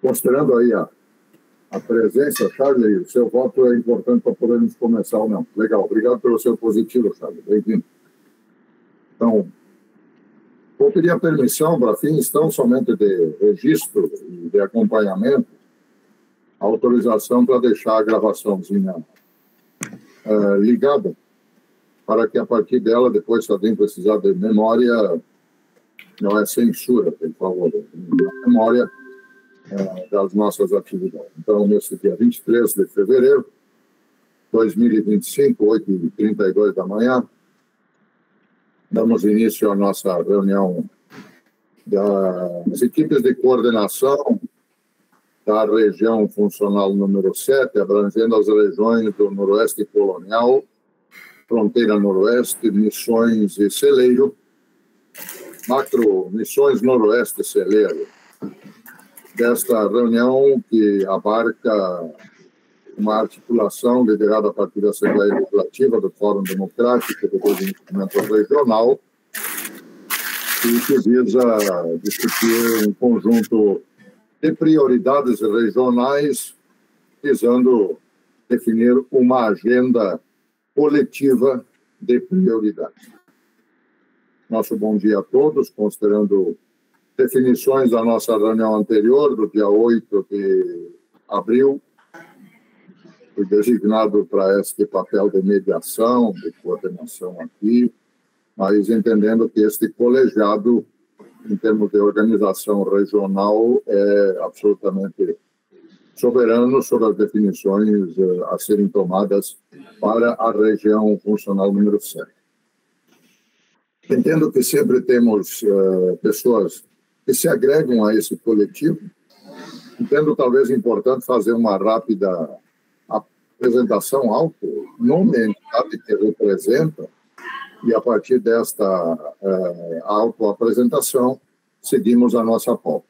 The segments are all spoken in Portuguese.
Considerando aí a presença, Charlie, o seu voto é importante para podermos começar ou não. Legal, obrigado pelo seu positivo, Charlie. Bem-vindo. Então, vou pedir a permissão para fins tão somente de registro e de acompanhamento, a autorização para deixar a gravaçãozinha ligada, para que a partir dela, depois, se alguém precisar de memória, não é censura, por favor, memória das nossas atividades. Então, nesse dia 23 de fevereiro de 2025, 8h32 da manhã, damos início à nossa reunião das equipes de coordenação da região funcional número 7, abrangendo as regiões do Noroeste Colonial, Fronteira Noroeste, Missões e Celeiro, Macro Missões Noroeste e Celeiro. Desta reunião que abarca uma articulação liderada a partir da Assembleia Legislativa do Fórum Democrático do Desenvolvimento Regional e que visa discutir um conjunto de prioridades regionais visando definir uma agenda coletiva de prioridades. Nosso bom dia a todos, considerando definições da nossa reunião anterior, do dia 8 de abril, fui designado para este papel de mediação, de coordenação aqui, mas entendendo que este colegiado, em termos de organização regional, é absolutamente soberano sobre as definições a serem tomadas para a região funcional número 7. Entendo que sempre temos pessoas que se agregam a esse coletivo. Entendo talvez importante fazer uma rápida apresentação nome da entidade que representa, e a partir desta autoapresentação seguimos a nossa pauta.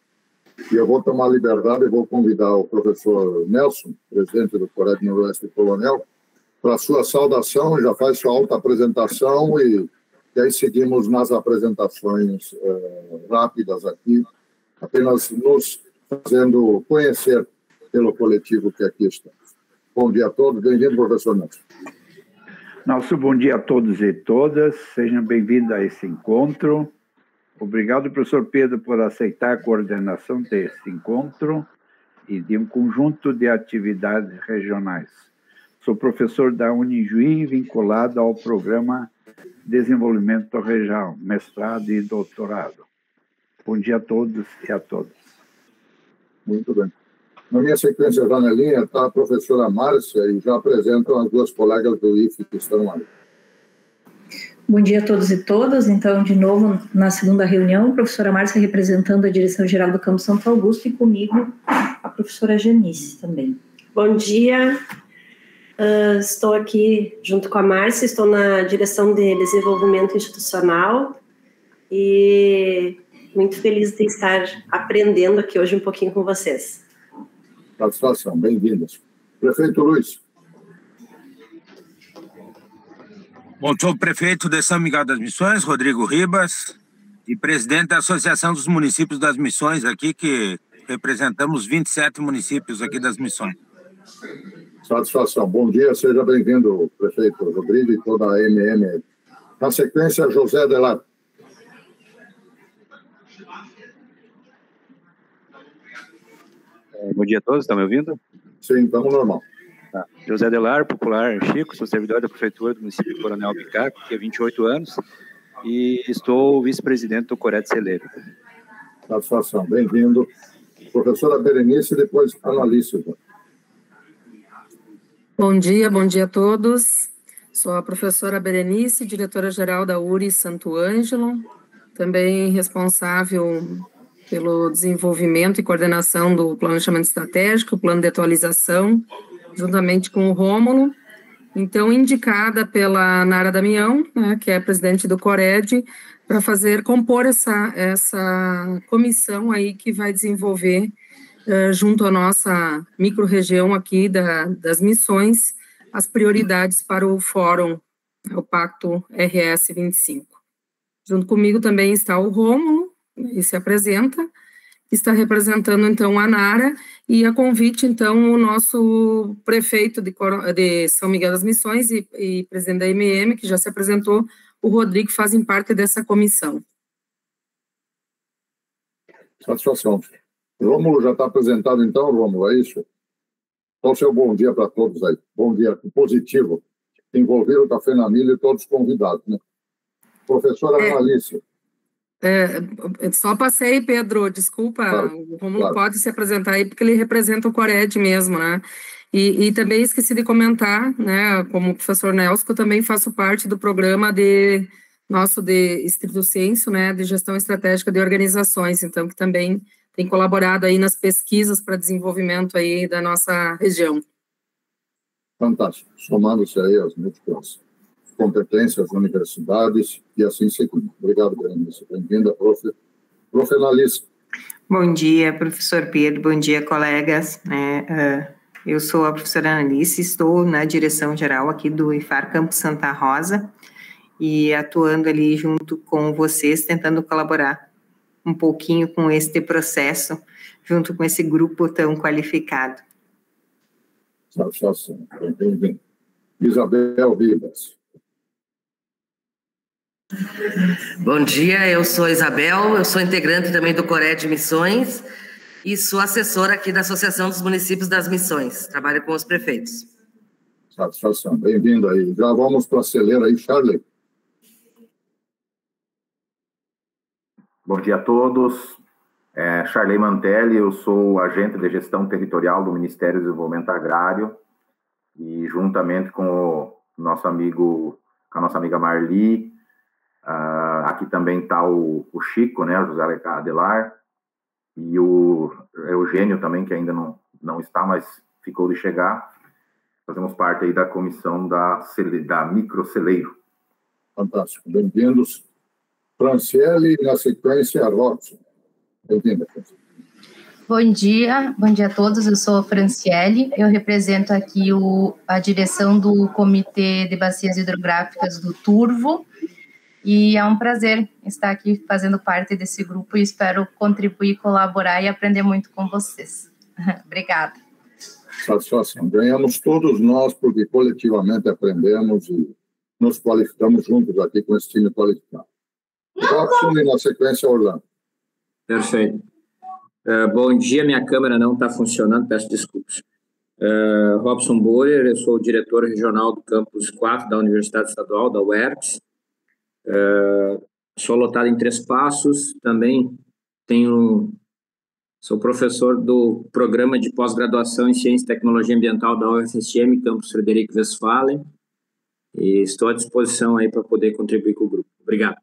E eu vou tomar liberdade e vou convidar o professor Nelson, presidente do CORED Noroeste Colonial, para a sua saudação, já faz sua autoapresentação e aí seguimos nas apresentações rápidas aqui, apenas nos fazendo conhecer pelo coletivo que aqui está. Bom dia a todos, bem-vindo, professor Nelson. Nosso bom dia a todos e todas, sejam bem-vindos a esse encontro. Obrigado, professor Pedro, por aceitar a coordenação desse encontro e de um conjunto de atividades regionais. Sou professor da Unijuí, vinculado ao programa Desenvolvimento Regional, mestrado e doutorado. Bom dia a todos e a todas. Muito bem. Na minha sequência, já na linha, está a professora Márcia e já apresentam as duas colegas do IFE que estão aí. Bom dia a todos e todas. Então, de novo, na segunda reunião, a professora Márcia representando a Direção-Geral do Campo Santo Augusto e comigo a professora Janice também. Bom dia. Estou aqui junto com a Márcia, estou na Direção de Desenvolvimento Institucional e muito feliz de estar aprendendo aqui hoje um pouquinho com vocês. Satisfação, bem-vindas. Prefeito Luiz. Bom, sou o prefeito de São Miguel das Missões, Rodrigo Ribas, e presidente da Associação dos Municípios das Missões aqui, que representamos 27 municípios aqui das Missões. Satisfação. Bom dia, seja bem-vindo, prefeito Rodrigo e toda a MM. Na sequência, José Adelar. Bom dia a todos, estão me ouvindo? Sim, estamos normal. Tá. José Adelar, popular Chico, sou servidor da Prefeitura do município de Coronel Bicaco, que há 28 anos, e estou vice-presidente do CORED Celeiro. Satisfação, bem-vindo. Professora Berenice, depois analista. Bom dia a todos. Sou a professora Berenice, diretora-geral da URI Santo Ângelo, também responsável pelo desenvolvimento e coordenação do planejamento estratégico, plano de atualização, juntamente com o Rômulo. Então, indicada pela Nara Damião, né, que é presidente do CORED, para compor essa comissão aí que vai desenvolver, junto à nossa micro-região aqui das missões, as prioridades para o Fórum, o Pacto RS 25. Junto comigo também está o Rômulo, e se apresenta, está representando, então, a Nara, e a convite, então, o nosso prefeito de São Miguel das Missões e presidente da MM, que já se apresentou, o Rodrigo, fazem parte dessa comissão. Satisfação. Rômulo já está apresentado, então, Rômulo, é isso? Então, seu bom dia para todos aí. Bom dia positivo. Envolver o Café na Milha e todos convidados, né? Professora Analice. Só passei, Pedro, desculpa, claro, o Rômulo pode se apresentar aí, porque ele representa o Cored mesmo, né? E também esqueci de comentar, né, como o professor Nelson, que eu também faço parte do programa de Estrito Sensu, né, de gestão estratégica de organizações, então, que também tem colaborado aí nas pesquisas para desenvolvimento aí da nossa região. Fantástico. Somando-se aí as múltiplas competências, universidades e assim seguindo. Obrigado, Berenice. Bem-vinda, prof. Analice. Bom dia, professor Pedro. Bom dia, colegas. Eu sou a professora Analice, estou na direção geral aqui do IFAR Campus Santa Rosa e atuando ali junto com vocês, tentando colaborar um pouquinho com este processo, junto com esse grupo tão qualificado. Satisfação. Bem-vindo. Isabel Ribas. Bom dia, eu sou Isabel, eu sou integrante também do Cored Missões e sou assessora aqui da Associação dos Municípios das Missões, trabalho com os prefeitos. Satisfação, bem-vindo aí. Já vamos para a celeira aí, Charlie. Bom dia a todos, Charley Mantelli, eu sou agente de gestão territorial do Ministério do Desenvolvimento Agrário e juntamente com a nossa amiga Marli, aqui também está o Chico, né, o José Adelar, e o Eugênio também, que ainda não está, mas ficou de chegar. Fazemos parte aí da comissão da Microceleiro. Fantástico, bem-vindos. Franciele, na sequência, Robson. Bem-vinda, Franciele. Bom dia a todos, eu sou a Franciele, eu represento aqui a direção do Comitê de Bacias Hidrográficas do Turvo, e é um prazer estar aqui fazendo parte desse grupo e espero contribuir, colaborar e aprender muito com vocês. Obrigada. Satisfação. Ganhamos todos nós, porque coletivamente aprendemos e nos qualificamos juntos aqui com esse time qualificado. Robson e, na sequência, Orlando. Perfeito. Bom dia, minha câmera não está funcionando, peço desculpas. Robson Borer, eu sou o diretor regional do campus 4 da Universidade Estadual, da UERPS. Sou lotado em Três Passos, também sou professor do programa de pós-graduação em Ciência e Tecnologia Ambiental da UFSM, campus Frederico Westphalen, e estou à disposição aí para poder contribuir com o grupo. Obrigado.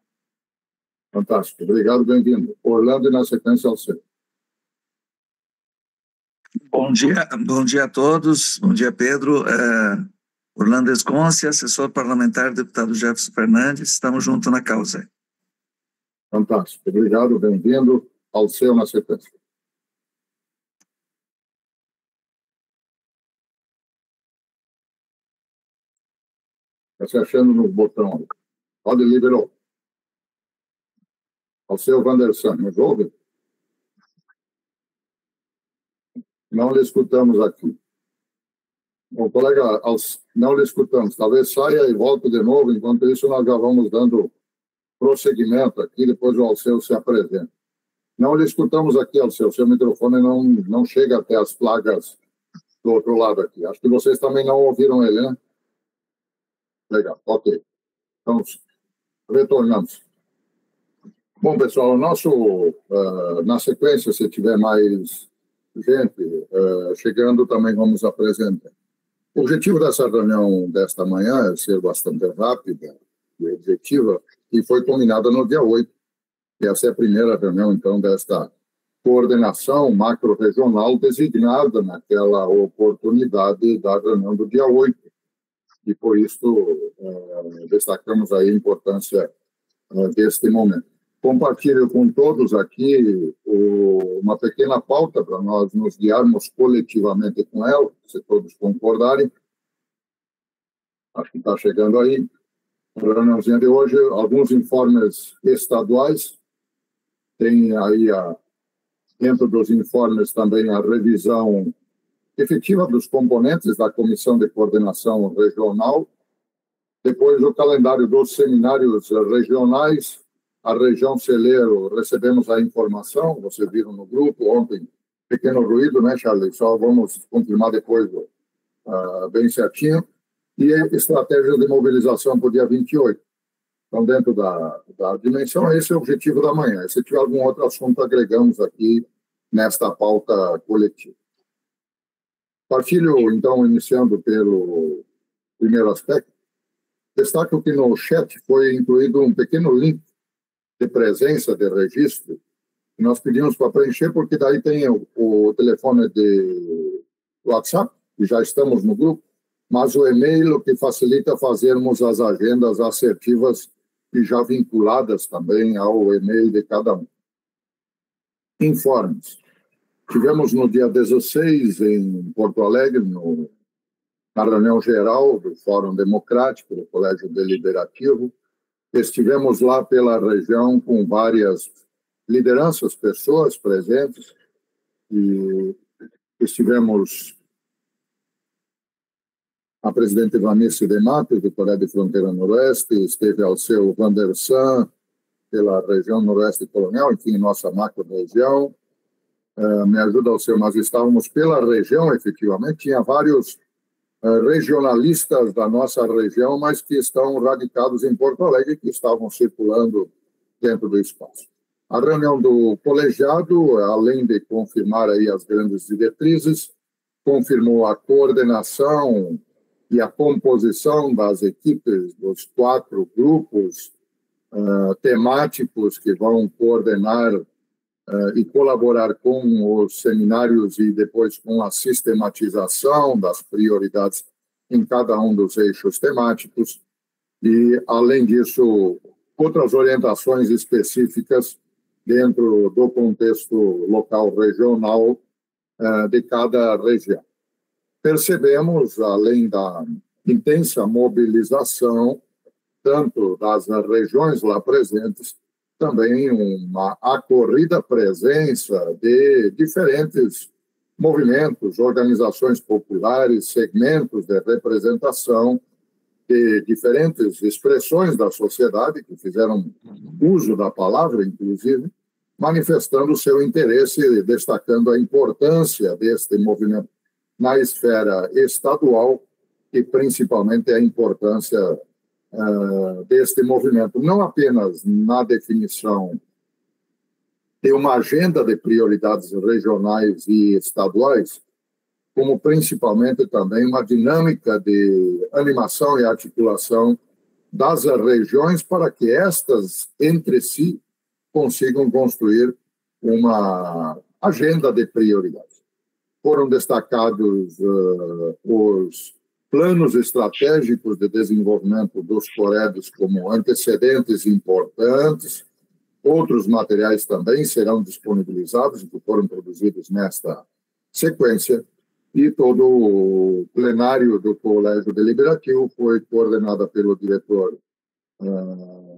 Fantástico, obrigado, bem-vindo. Orlando e, na sequência, ao seu. Bom dia a todos, bom dia, Pedro. Orlando Esconce, assessor parlamentar, deputado Jefferson Fernandes, estamos juntos na causa. Fantástico, obrigado, bem-vindo. Ao seu, na sequência. Está se achando no botão. Pode liberou. Ao seu, Wanderson, nos ouve? Não lhe escutamos aqui. Bom, colega, não lhe escutamos. Talvez saia e volte de novo. Enquanto isso, nós já vamos dando prosseguimento aqui. Depois o Alceu se apresenta. Não lhe escutamos aqui, Alceu. Seu microfone não chega até as plagas do outro lado aqui. Acho que vocês também não ouviram ele, né? Legal, ok. Então, retornamos. Bom, pessoal, na sequência, se tiver mais gente chegando, também vamos apresentar. O objetivo dessa reunião desta manhã é ser bastante rápida e objetiva, e foi combinada no dia 8. E essa é a primeira reunião, então, desta coordenação macro-regional designada naquela oportunidade da reunião do dia 8. E, por isso, destacamos aí a importância deste momento. Compartilho com todos aqui uma pequena pauta para nós nos guiarmos coletivamente com ela, se todos concordarem. Acho que está chegando aí. A reuniãozinha de hoje, alguns informes estaduais. Tem aí dentro dos informes também a revisão efetiva dos componentes da Comissão de Coordenação Regional, depois o calendário dos seminários regionais, a região celeiro, recebemos a informação, vocês viram no grupo ontem, pequeno ruído, né, Charlie? Só vamos confirmar depois bem certinho. E estratégia de mobilização para o dia 28. Então, dentro da dimensão, esse é o objetivo da manhã. Se tiver algum outro assunto, agregamos aqui nesta pauta coletiva. Partilho, então, iniciando pelo primeiro aspecto, destaco que no chat foi incluído um pequeno link de presença de registro que nós pedimos para preencher, porque daí tem o telefone de WhatsApp, que já estamos no grupo, mas o e-mail que facilita fazermos as agendas assertivas e já vinculadas também ao e-mail de cada um. Informes. Tivemos no dia 16, em Porto Alegre, na reunião geral do Fórum Democrático, do Colégio Deliberativo. Estivemos lá pela região com várias lideranças, pessoas presentes, e estivemos a presidente Vanice de Matos, do Colégio de Fronteira Noroeste, esteve ao seu Vandersan, pela região Noroeste Colonial, enfim, nossa macro-região. Me ajuda ao seu, nós estávamos pela região, efetivamente, tinha vários regionalistas da nossa região, mas que estão radicados em Porto Alegre, que estavam circulando dentro do espaço. A reunião do colegiado, além de confirmar aí as grandes diretrizes, confirmou a coordenação e a composição das equipes dos 4 grupos temáticos que vão coordenar e colaborar com os seminários e depois com a sistematização das prioridades em cada um dos eixos temáticos. E, além disso, outras orientações específicas dentro do contexto local regional de cada região. Percebemos, além da intensa mobilização, tanto das regiões lá presentes, também uma acorrida presença de diferentes movimentos, organizações populares, segmentos de representação, de diferentes expressões da sociedade, que fizeram uso da palavra, inclusive, manifestando seu interesse e destacando a importância deste movimento na esfera estadual e, principalmente, a importância deste movimento, não apenas na definição de uma agenda de prioridades regionais e estaduais, como principalmente também uma dinâmica de animação e articulação das regiões para que estas, entre si, consigam construir uma agenda de prioridades. Foram destacados os planos estratégicos de desenvolvimento dos Coredes como antecedentes importantes. Outros materiais também serão disponibilizados, que foram produzidos nesta sequência, e todo o plenário do Colégio Deliberativo foi coordenado pelo diretor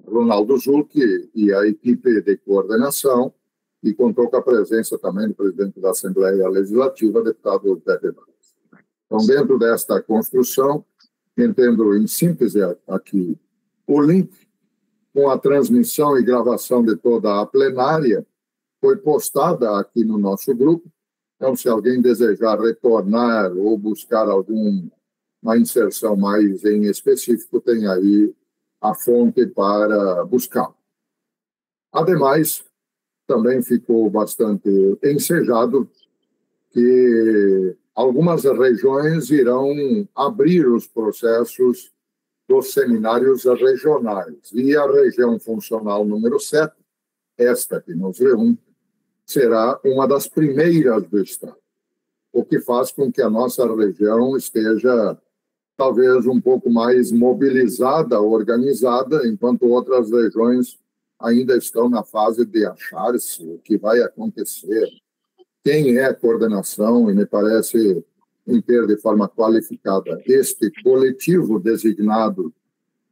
Ronaldo Zucchi e a equipe de coordenação, e contou com a presença também do presidente da Assembleia Legislativa, deputado Pepe Vargas. Então, dentro desta construção, entendo em síntese aqui o link com a transmissão e gravação de toda a plenária foi postada aqui no nosso grupo. Então, se alguém desejar retornar ou buscar alguma inserção mais em específico, tem aí a fonte para buscar. Ademais, também ficou bastante ensejado que algumas regiões irão abrir os processos dos seminários regionais. E a região funcional número 7, esta que nos reúne, será uma das primeiras do Estado, o que faz com que a nossa região esteja talvez um pouco mais mobilizada, organizada, enquanto outras regiões ainda estão na fase de achar-se o que vai acontecer, quem é a coordenação, e me parece em ter de forma qualificada este coletivo designado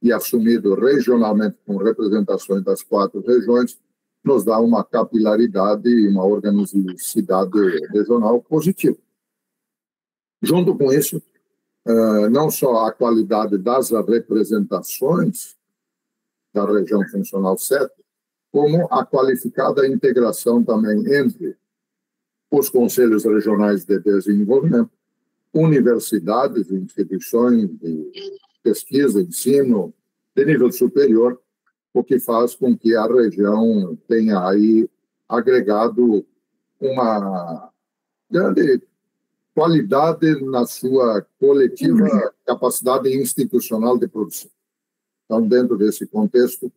e assumido regionalmente com representações das 4 regiões, nos dá uma capilaridade e uma organicidade regional positiva. Junto com isso, não só a qualidade das representações da região funcional 7, como a qualificada integração também entre os conselhos regionais de desenvolvimento, universidades, instituições de pesquisa, ensino de nível superior, o que faz com que a região tenha aí agregado uma grande qualidade na sua coletiva capacidade institucional de produção. Então, dentro desse contexto,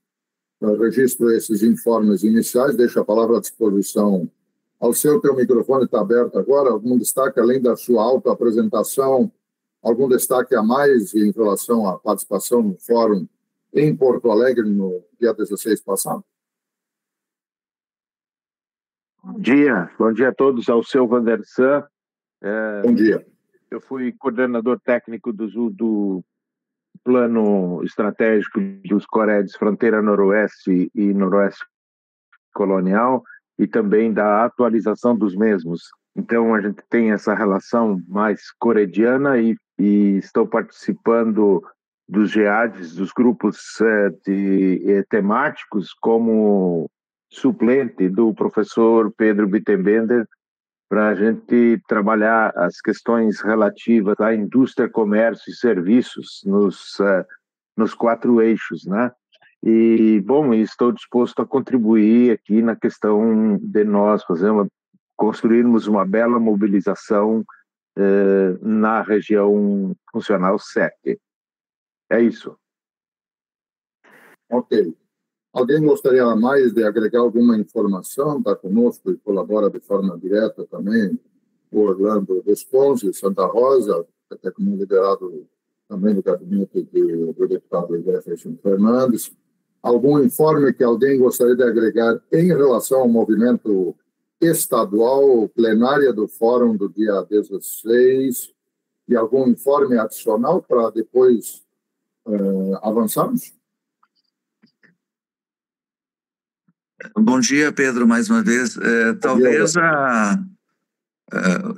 eu registro esses informes iniciais, deixo a palavra à disposição ao seu. Teu microfone está aberto agora. Algum destaque, além da sua autoapresentação, algum destaque a mais em relação à participação no fórum em Porto Alegre no dia 16 passado? Bom dia a todos, ao seu Vandersan. Bom dia. Eu fui coordenador técnico do Plano Estratégico dos COREDs Fronteira Noroeste e Noroeste Colonial e também da atualização dos mesmos. Então, a gente tem essa relação mais corediana e estou participando dos GEADs, dos grupos temáticos, como suplente do professor Pedro Bittenbender, para a gente trabalhar as questões relativas à indústria, comércio e serviços nos 4 eixos, né? E, bom, estou disposto a contribuir aqui na questão de nós construirmos uma bela mobilização na região funcional 7. É isso. Ok. Alguém gostaria mais de agregar alguma informação? Está conosco e colabora de forma direta também o Orlando Desponzi, Santa Rosa, até como liderado também do gabinete do deputado Jefferson Fernandes. Algum informe que alguém gostaria de agregar em relação ao movimento estadual, plenária do Fórum do dia 16, e algum informe adicional para depois avançarmos? Bom dia, Pedro, mais uma vez. Talvez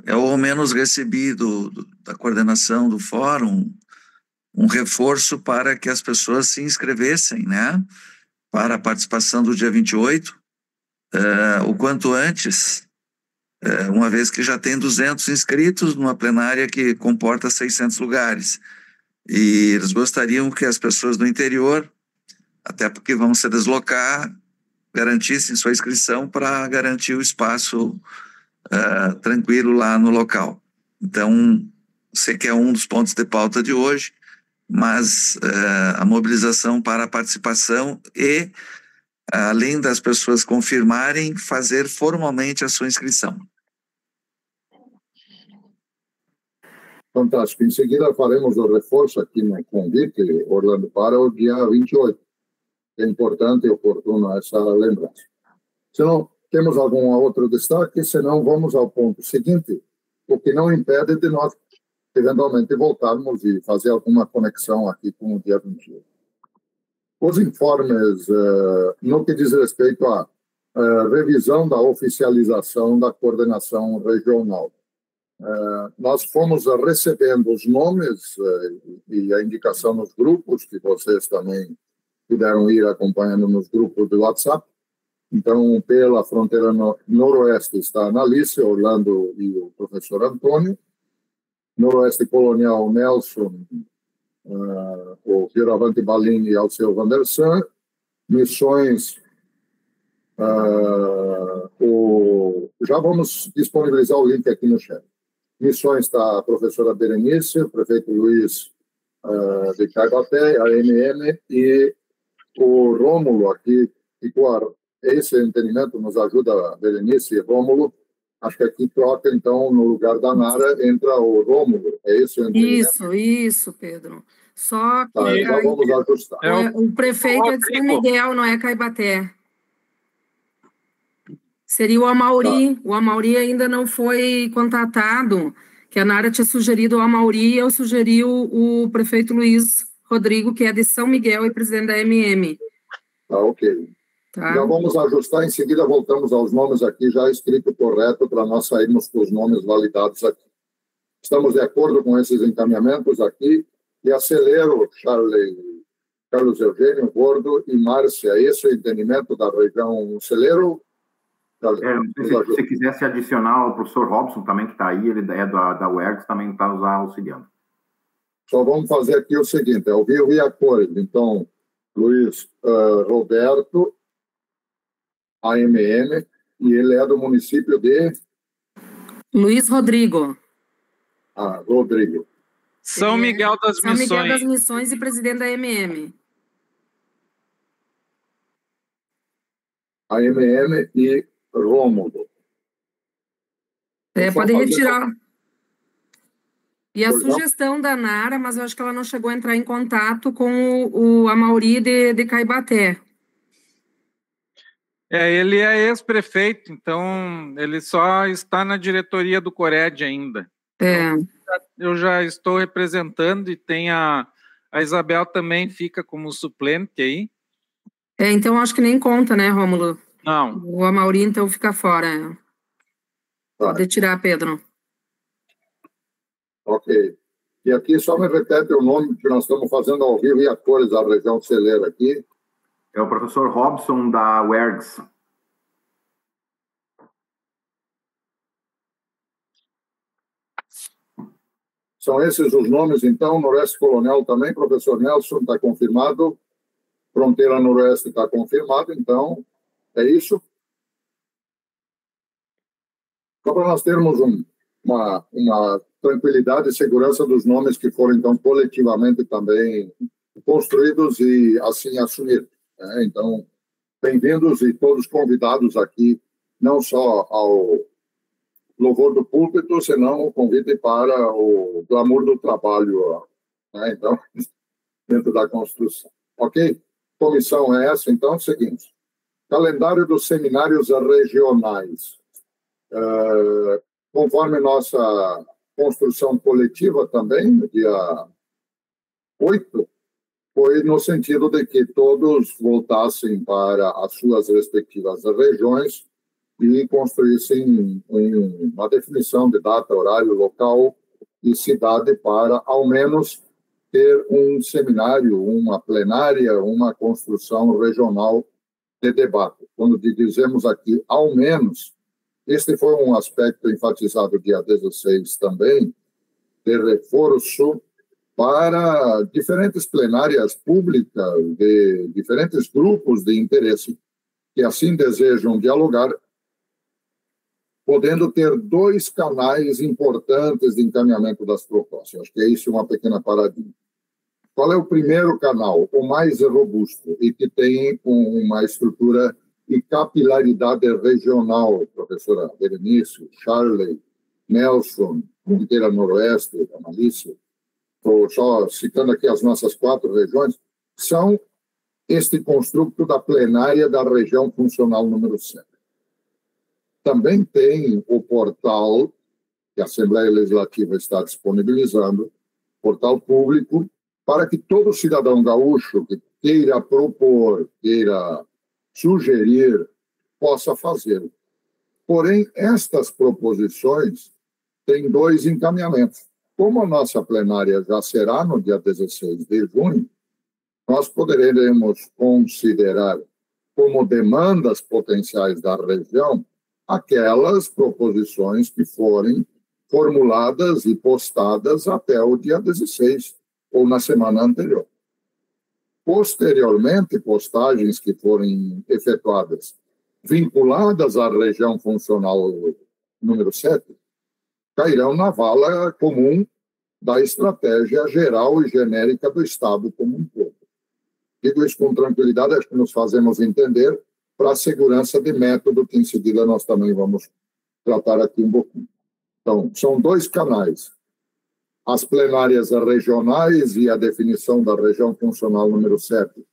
ao menos recebi da coordenação do fórum um reforço para que as pessoas se inscrevessem, né, para a participação do dia 28, o quanto antes, uma vez que já tem 200 inscritos numa plenária que comporta 600 lugares. E eles gostariam que as pessoas do interior, até porque vão se deslocar, garantissem sua inscrição para garantir o espaço tranquilo lá no local. Então, sei que é um dos pontos de pauta de hoje, mas a mobilização para a participação e, além das pessoas confirmarem, fazer formalmente a sua inscrição. Fantástico. Em seguida, faremos o reforço aqui no convite, Orlando, para o dia 28. É importante e oportuno essa lembrança. Se não temos algum outro destaque, senão vamos ao ponto seguinte, o que não impede de nós, eventualmente, voltarmos e fazer alguma conexão aqui com o dia 28. Os informes, no que diz respeito à revisão da oficialização da coordenação regional, nós fomos recebendo os nomes e a indicação nos grupos, que vocês também puderam ir acompanhando nos grupos do WhatsApp. Então, pela fronteira noroeste está a Analice, Orlando e o professor Antônio. Noroeste Colonial, Nelson, o Fioravante Balini e Alceu Vandersan. Missões, já vamos disponibilizar o link aqui no chat. Missões está a professora Berenice, o prefeito Luiz de Caibaté, a MM, e o Rômulo aqui, e com esse entendimento nos ajuda a Berenice e Rômulo. Acho que aqui troca, então, no lugar da Nara, entra o Rômulo. É esse o entendimento? Isso, Pedro. Só que tá, então vamos ajustar. O prefeito é de São Miguel, não é Caibaté. Seria o Amauri. Tá. O Amauri ainda não foi contatado, que a Nara tinha sugerido o Amauri, eu sugeri o prefeito Luiz Rodrigo, que é de São Miguel e presidente da MM. Tá, ok. Tá. Já vamos ajustar, em seguida voltamos aos nomes aqui, já escrito correto, para nós sairmos com os nomes validados aqui. Estamos de acordo com esses encaminhamentos aqui, e acelero, Carlos Eugênio, Gordo e Márcia. Esse é o entendimento da região Celero? Se você quisesse adicionar o professor Robson também, que está aí, ele é da UERGS, também está nos auxiliando. Só vamos fazer aqui o seguinte, é o Rio e a cores. Então, Luiz Roberto, AMM, e ele é do município de... Luiz Rodrigo. Rodrigo. São Miguel das Missões. São Miguel das Missões e presidente da AMM. AMM e Rômulo. Pode retirar. E a sugestão da Nara, mas eu acho que ela não chegou a entrar em contato com o Amauri de Caibaté. Ele é ex-prefeito, então ele só está na diretoria do Cored ainda. Eu já estou representando e tem a Isabel também fica como suplente aí. Então acho que nem conta, né, Rômulo? Não. O Amauri, então, fica fora. Pode tirar, Pedro. Ok. E aqui só me repete o nome que nós estamos fazendo ao vivo e a cores da região celeira aqui. É o professor Robson, da UERGS. São esses os nomes, então. Noroeste Coronel também, professor Nelson, está confirmado. Fronteira Noroeste está confirmado, então, é isso. Só para nós termos uma tranquilidade e segurança dos nomes que foram, então, coletivamente também construídos e, assim, assumidos. Então, bem-vindos e todos convidados aqui, não só ao louvor do púlpito, senão o convite para o glamour do trabalho, então, dentro da construção. Ok? Comissão é essa, então, seguinte. Calendário dos seminários regionais. Conforme nossa construção coletiva também, no dia 8, foi no sentido de que todos voltassem para as suas respectivas regiões e construíssem uma definição de data, horário, local e cidade para, ao menos, ter um seminário, uma plenária, uma construção regional de debate. Quando dizemos aqui, ao menos, este foi um aspecto enfatizado dia 16 também, de reforço para diferentes plenárias públicas de diferentes grupos de interesse que assim desejam dialogar, podendo ter 2 canais importantes de encaminhamento das propostas. Acho que é isso uma pequena paradigma. Qual é o primeiro canal, o mais robusto e que tem uma estrutura e capilaridade regional, professora Berenice, Charley, Nelson, Fronteira Noroeste, Amalícia, estou só citando aqui as nossas 4 regiões, são este construto da plenária da região funcional número 7. Também tem o portal que a Assembleia Legislativa está disponibilizando, portal público, para que todo cidadão gaúcho que queira propor, queira sugerir, possa fazê-lo. Porém, estas proposições têm 2 encaminhamentos. Como a nossa plenária já será no dia 16 de junho, nós poderemos considerar como demandas potenciais da região aquelas proposições que forem formuladas e postadas até o dia 16, ou na semana anterior. Posteriormente, postagens que forem efetuadas vinculadas à região funcional número 7 cairão na vala comum da estratégia geral e genérica do Estado como um todo. Digo isso com tranquilidade, acho que nos fazemos entender para a segurança de método, que em seguida nós também vamos tratar aqui um pouquinho. Então, são 2 canais. As plenárias regionais e a definição da região funcional número 7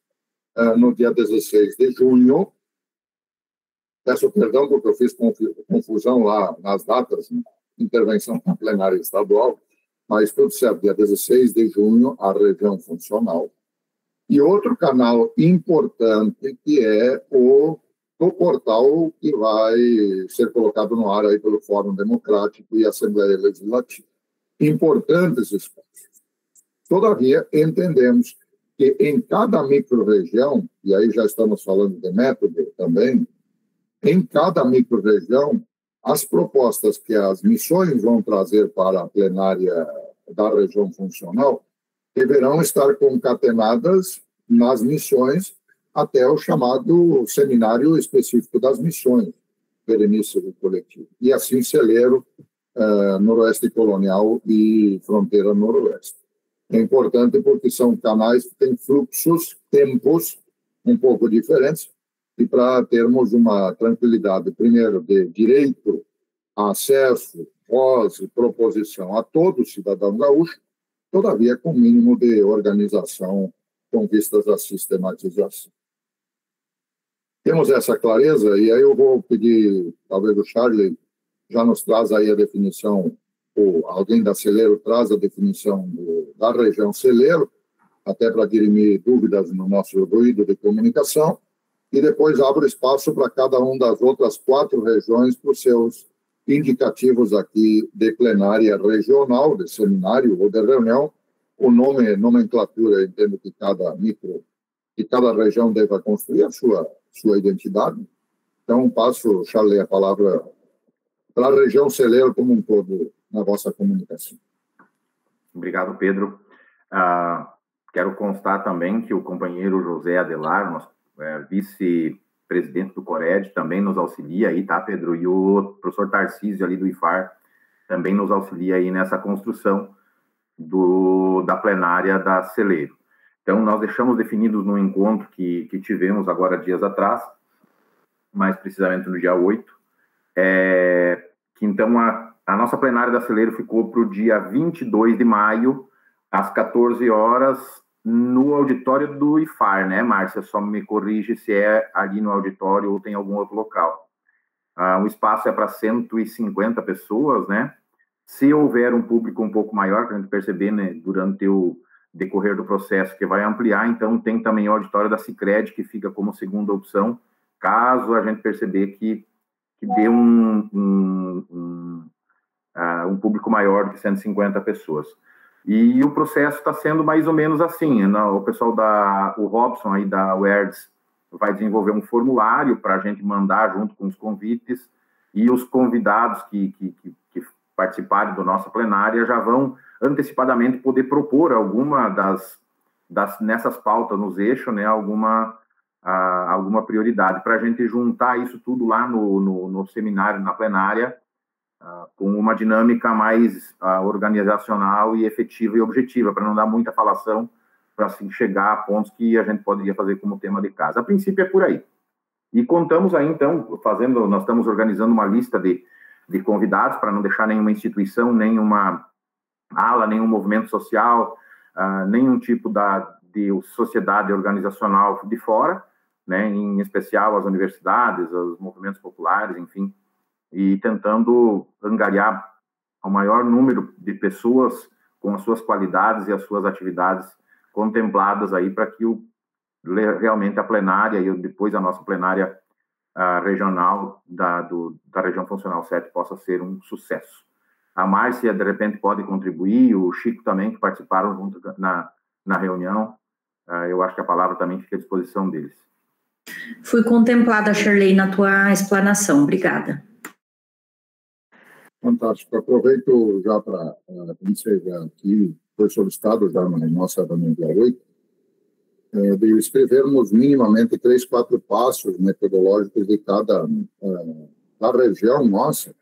no dia 16 de junho. Peço perdão porque eu fiz confusão lá nas datas, né? Intervenção na plenária estadual, mas tudo certo, dia 16 de junho, a região funcional. E outro canal importante que é o portal que vai ser colocado no ar aí pelo Fórum Democrático e Assembleia Legislativa. Importantes espaços. Todavia, entendemos que em cada micro-região, e aí já estamos falando de método também, em cada micro-região, as propostas que as missões vão trazer para a plenária da região funcional deverão estar concatenadas nas missões até o chamado seminário específico das missões, Berenice do Coletivo. E assim Celeiro, Noroeste Colonial e Fronteira Noroeste. É importante porque são canais que têm fluxos, tempos um pouco diferentes, e para termos uma tranquilidade, primeiro, de direito, acesso, voz e proposição a todo cidadão gaúcho, todavia com mínimo de organização com vistas à sistematização. Temos essa clareza, e aí eu vou pedir, talvez o Charlie já nos traz aí a definição, ou alguém da Celeiro traz a definição da região Celeiro, até para dirimir dúvidas no nosso ruído de comunicação, e depois abro espaço para cada uma das outras 4 regiões para os seus indicativos aqui de plenária regional, de seminário ou de reunião. O nome, nomenclatura, eu entendo que cada região deva construir a sua identidade. Então, passo, Charlie, a palavra para a região Celeiro como um todo na vossa comunicação. Obrigado, Pedro. Quero constar também que o companheiro José Adelar, nosso vice-presidente do CORED, também nos auxilia aí, tá, Pedro? E o professor Tarcísio, ali do IFAR, também nos auxilia aí nessa construção da plenária da Celeiro. Então, nós deixamos definidos no encontro que tivemos agora dias atrás, mais precisamente no dia 8, que então a nossa plenária da Celeiro ficou para o dia 22 de maio, às 14 horas, no auditório do IFAR, né, Márcia? Só me corrige se é ali no auditório ou tem algum outro local. O espaço é para 150 pessoas, né? Se houver um público um pouco maior, para a gente perceber, né, durante o decorrer do processo, que vai ampliar, então tem também o auditório da Sicredi, que fica como segunda opção, caso a gente perceber que dê um público maior de 150 pessoas. E o processo está sendo mais ou menos assim, né? O pessoal o Robson aí da UERDS vai desenvolver um formulário para a gente mandar junto com os convites, e os convidados que participarem da nossa plenária já vão antecipadamente poder propor alguma nessas pautas nos eixos, né, alguma prioridade, para a gente juntar isso tudo lá no seminário, na plenária, com uma dinâmica mais organizacional e efetiva e objetiva, para não dar muita falação, para assim, chegar a pontos que a gente poderia fazer como tema de casa. A princípio é por aí. E contamos aí, então, nós estamos organizando uma lista de convidados, para não deixar nenhuma instituição, nenhuma ala, nenhum movimento social, nenhum tipo de sociedade organizacional de fora, né, em especial as universidades, os movimentos populares, enfim, e tentando angariar o maior número de pessoas com as suas qualidades e as suas atividades contempladas aí, para que realmente a plenária e depois a nossa plenária regional da região funcional 7 possa ser um sucesso. A Márcia, de repente, pode contribuir, o Chico também, que participaram junto na reunião. Eu acho que a palavra também fica à disposição deles. Fui contemplada, Charley, na tua explanação. Obrigada. Fantástico. Aproveito já para encerrar aqui, foi solicitado já na nossa reunião dia 8, de escrevermos minimamente 3, 4 passos metodológicos de cada da região nossa,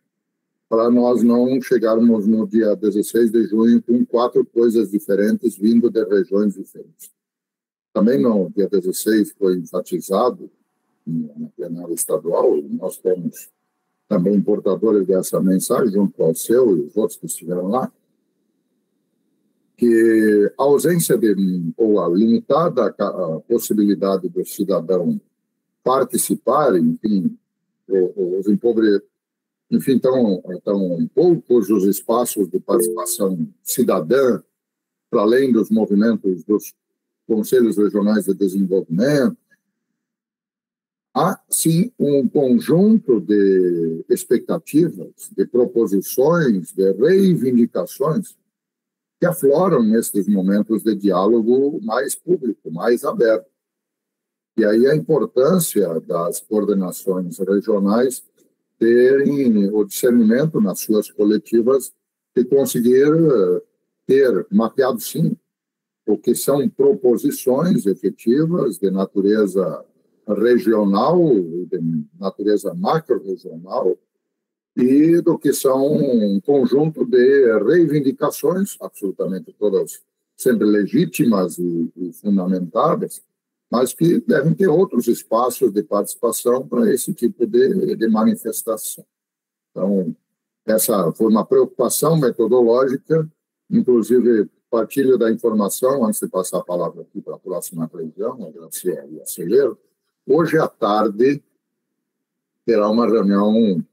para nós não chegarmos no dia 16 de junho com 4 coisas diferentes vindo de regiões diferentes. Também no dia 16 foi enfatizado na plenária estadual, e nós temos também portadores dessa mensagem, junto ao seu e os outros que estiveram lá, que a ausência ou a limitada possibilidade do cidadão participar, enfim, enfim, tão poucos os espaços de participação cidadã, para além dos movimentos dos conselhos regionais de desenvolvimento. Há, sim, um conjunto de expectativas, de proposições, de reivindicações que afloram nesses momentos de diálogo mais público, mais aberto. E aí a importância das coordenações regionais terem o discernimento nas suas coletivas de conseguir ter mapeado, sim, o que são proposições efetivas de natureza regional, de natureza macro-regional, e do que são um conjunto de reivindicações, absolutamente todas sempre legítimas e fundamentadas, mas que devem ter outros espaços de participação para esse tipo de manifestação. Então, essa foi uma preocupação metodológica, inclusive partilho da informação, antes de passar a palavra aqui para a próxima região, agradecer ao Celeiro. Hoje à tarde terá uma reunião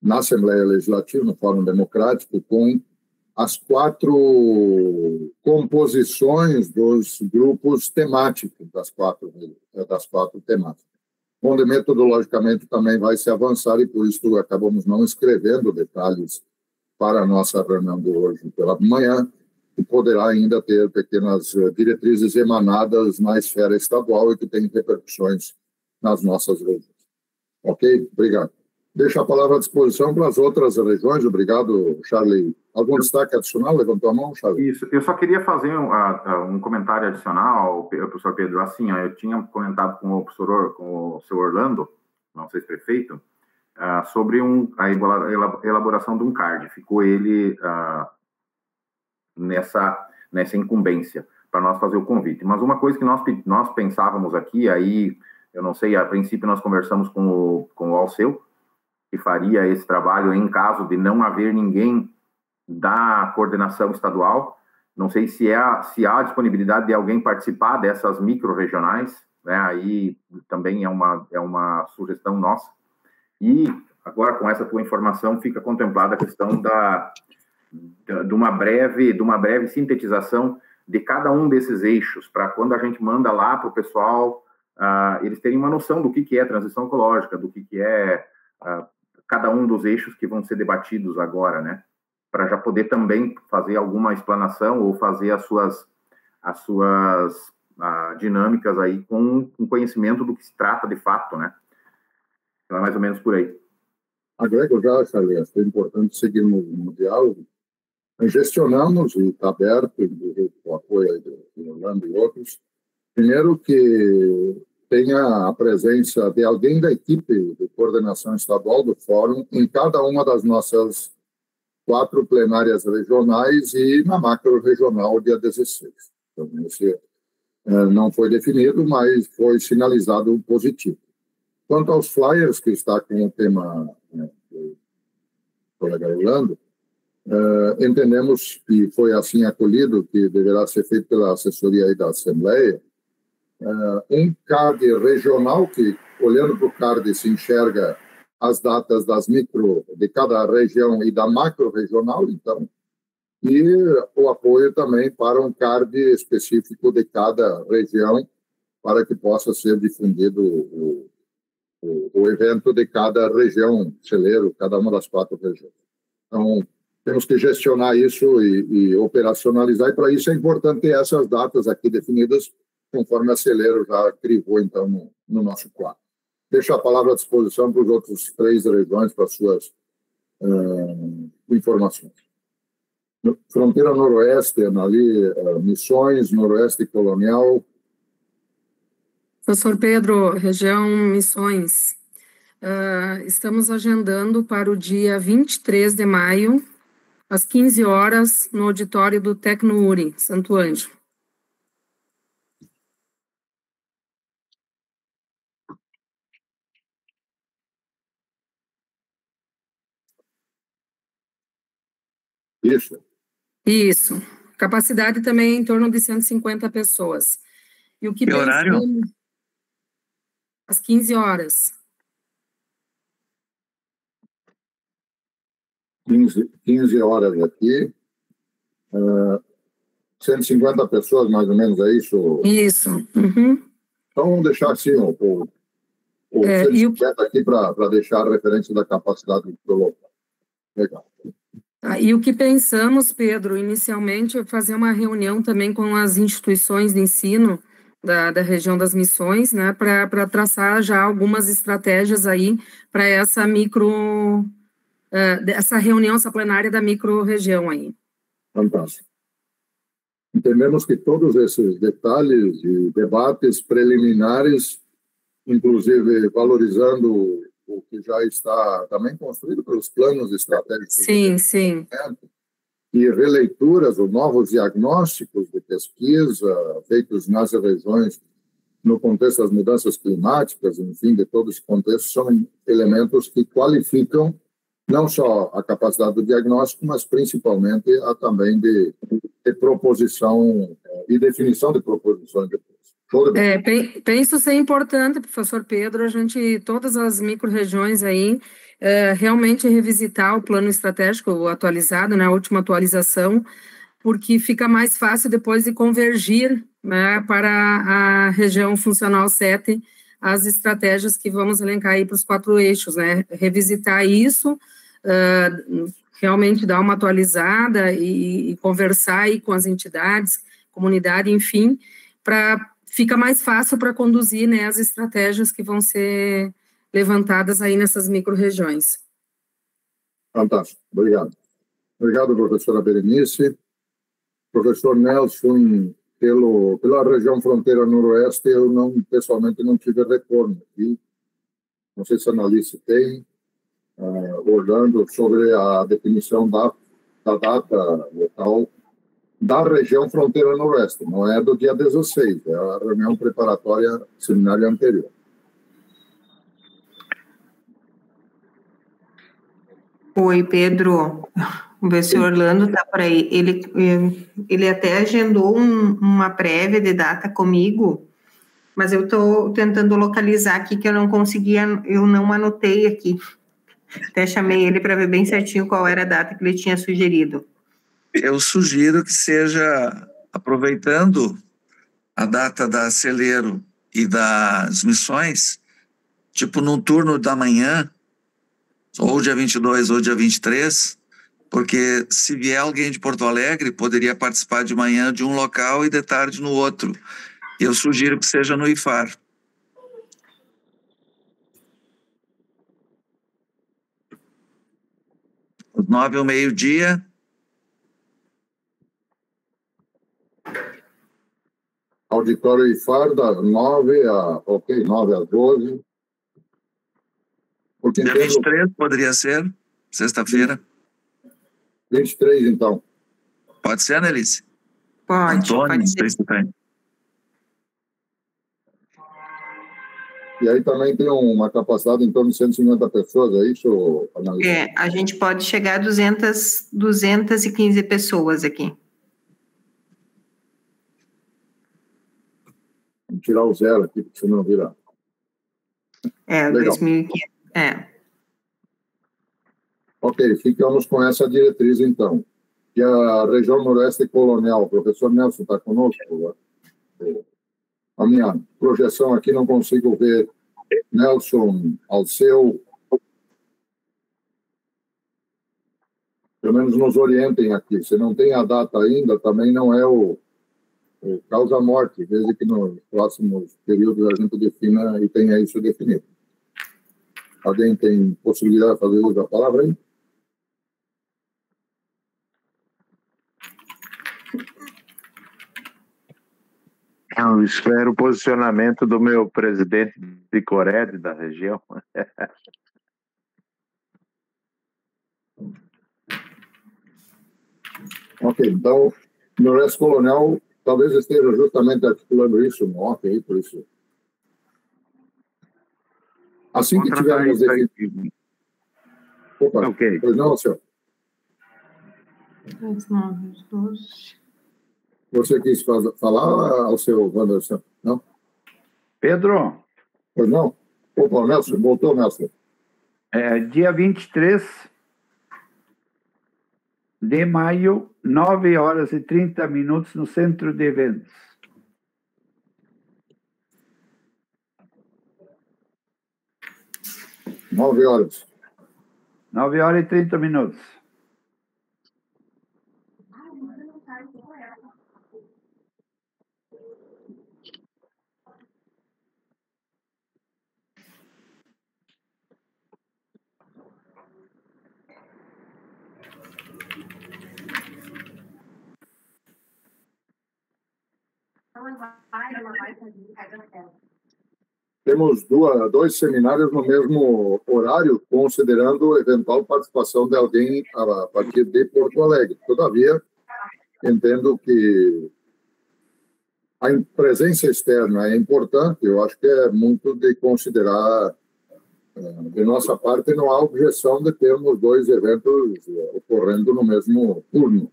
na Assembleia Legislativa, no Fórum Democrático, com as 4 composições dos grupos temáticos das quatro temáticas, onde metodologicamente também vai se avançar, e por isso acabamos não escrevendo detalhes para a nossa reunião de hoje pela manhã, e poderá ainda ter pequenas diretrizes emanadas na esfera estadual e que tem repercussões nas nossas regiões. Ok? Obrigado. Deixo a palavra à disposição para as outras regiões. Obrigado, Charlie. Algum destaque adicional? Levantou a mão, Charlie? Isso. Eu só queria fazer um comentário adicional, professor Pedro. Assim, eu tinha comentado com o senhor Orlando, não sei se prefeito, sobre a elaboração de um CARD. Ficou ele nessa incumbência para nós fazer o convite. Mas uma coisa que nós pensávamos aqui, aí, eu não sei, a princípio nós conversamos com o Alceu, que faria esse trabalho em caso de não haver ninguém da coordenação estadual. Não sei se há disponibilidade de alguém participar dessas micro-regionais, né? Aí também é uma sugestão nossa. E agora, com essa tua informação, fica contemplada a questão de uma breve sintetização de cada um desses eixos, para quando a gente manda lá para o pessoal, eles terem uma noção do que é transição ecológica, do que é cada um dos eixos que vão ser debatidos agora, né? Para já poder também fazer alguma explanação ou fazer as suas dinâmicas aí com conhecimento do que se trata de fato, né? Então é mais ou menos por aí. Agrego já, Charlie, acho que é importante seguir no diálogo. Gestionamos, e está aberto, com o apoio de Orlando e outros, primeiro que tenha a presença de alguém da equipe de coordenação estadual do Fórum em cada uma das nossas 4 plenárias regionais e na macro-regional, dia 16. Então, esse não foi definido, mas foi sinalizado positivo. Quanto aos flyers, que está com o tema do colega Orlando, entendemos, e foi assim acolhido, que deverá ser feito pela assessoria aí da Assembleia, um CARD regional, que, olhando para o CARD, se enxerga as datas das micro, de cada região e da macro-regional, então, e o apoio também para um CARD específico de cada região, para que possa ser difundido o evento de cada região, celeiro, cada uma das 4 regiões. Então, temos que gestionar isso e operacionalizar, e para isso é importante ter essas datas aqui definidas, conforme a Celeiro já crivou, então, no nosso quadro. Deixo a palavra à disposição para os outros 3 regiões, para as suas informações. Fronteira Noroeste, ali, Missões, Noroeste Colonial. Professor Pedro, região Missões. Estamos agendando para o dia 23 de maio, às 15 horas, no auditório do Tecnouri, Santo Ângelo. Isso. Capacidade também em torno de 150 pessoas. E o que horário? Às 15 horas. 15 horas aqui. 150 pessoas, mais ou menos, é isso? Isso. Uhum. Então, vamos deixar assim o 150 aqui para deixar a referência da capacidade do local. Legal. E o que pensamos, Pedro, inicialmente, é fazer uma reunião também com as instituições de ensino da região das Missões, né, para traçar já algumas estratégias aí para essa essa reunião, essa plenária da micro-região aí. Fantástico. Entendemos que todos esses detalhes e debates preliminares, inclusive valorizando o que já está também construído pelos planos estratégicos. Sim. E releituras ou novos diagnósticos de pesquisa feitos nas regiões no contexto das mudanças climáticas, enfim, de todo esse contexto, são elementos que qualificam não só a capacidade do diagnóstico, mas principalmente a também de proposição e definição de proposições depois. Penso ser importante, professor Pedro, a gente, todas as micro-regiões aí, realmente revisitar o plano estratégico atualizado, né, a última atualização, porque fica mais fácil depois de convergir, né, para a região funcional 7, as estratégias que vamos elencar aí para os 4 eixos, né, revisitar isso, realmente dar uma atualizada e conversar aí com as entidades, comunidade, enfim, fica mais fácil para conduzir, né, as estratégias que vão ser levantadas aí nessas micro-regiões. Fantástico, obrigado. Obrigado, professora Berenice. Professor Nelson, pela região fronteira noroeste, eu pessoalmente não tive retorno aqui. Não sei se a Analice tem, olhando sobre a definição da data local da região fronteira noroeste. Não é do dia 16, é a reunião preparatória seminária anterior. Oi, Pedro. Vamos ver se o Orlando está por aí. Ele até agendou uma prévia de data comigo, mas eu estou tentando localizar aqui que eu não conseguia, eu não anotei aqui. Até chamei ele para ver bem certinho qual era a data que ele tinha sugerido. Eu sugiro que seja, aproveitando a data da Celeiro e das Missões, tipo num turno da manhã, ou dia 22 ou dia 23, porque se vier alguém de Porto Alegre, poderia participar de manhã de um local e de tarde no outro. Eu sugiro que seja no IFAR. Das 9 ao meio-dia. Auditório IFAR, das 9 às 12. Porque dia 23 poderia ser, sexta-feira. 23, então. Pode ser, Anelice? Pode, Antônio, pode ser. E aí também tem uma capacidade em torno de 150 pessoas, é isso, Analice? A gente pode chegar a 215 pessoas aqui. Vamos tirar o zero aqui, porque senão vira. 2.500. Ok, ficamos com essa diretriz, então. E a região noroeste colonial, o professor Nelson está conosco? A minha projeção aqui não consigo ver. Nelson, Alceu, pelo menos nos orientem aqui. Se não tem a data ainda, também não é o causa-morte, desde que nos próximos períodos a gente defina e tenha isso definido. Alguém tem possibilidade de fazer uso da palavra aí? Eu espero o posicionamento do meu presidente de Cored da região. Ok, então, Noroeste Colonial talvez esteja justamente articulando isso no off aí, por isso. Assim que tivermos definido. Opa, ok. Pois não, senhor? Você quis falar ao seu Wanderson? Não? Pedro? Pois não? Opa, Nelson, voltou, Nelson. Dia 23, de maio, 9h30, no Centro de Eventos. 9h. 9h30. Temos dois seminários no mesmo horário, considerando eventual participação de alguém a partir de Porto Alegre. Todavia, entendo que a presença externa é importante, eu acho que é muito de considerar. De nossa parte, não há objeção de termos dois eventos ocorrendo no mesmo turno.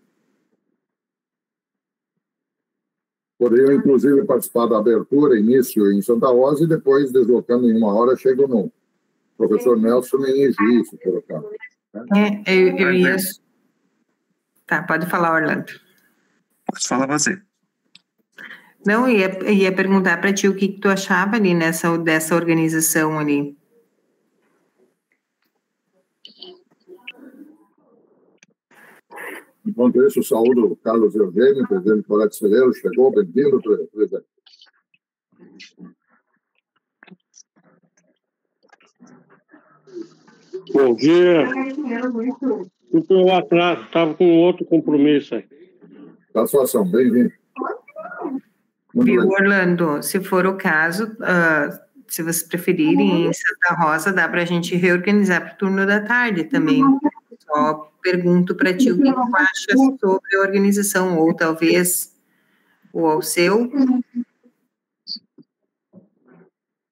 Poderiam, inclusive, participar da abertura, início em Santa Rosa e depois, deslocando em 1 hora, chegam no professor Nelson em Igi, se por acaso. Eu ia... Tá, pode falar, Orlando. Pode falar você. Não, eu ia perguntar para ti o que tu achava ali dessa organização ali. Enquanto isso, saúdo o Carlos Eugênio, presidente do Colégio Celeiro, chegou, bem-vindo, presidente. Bom dia. Desculpa o atraso, estava com outro compromisso aí. Satisfação, bem-vindo. Viu, Orlando, se for o caso, se vocês preferirem, em Santa Rosa, dá para a gente reorganizar para o turno da tarde também. Só pergunto para ti o que tu acha sobre a organização, ou talvez o Alceu,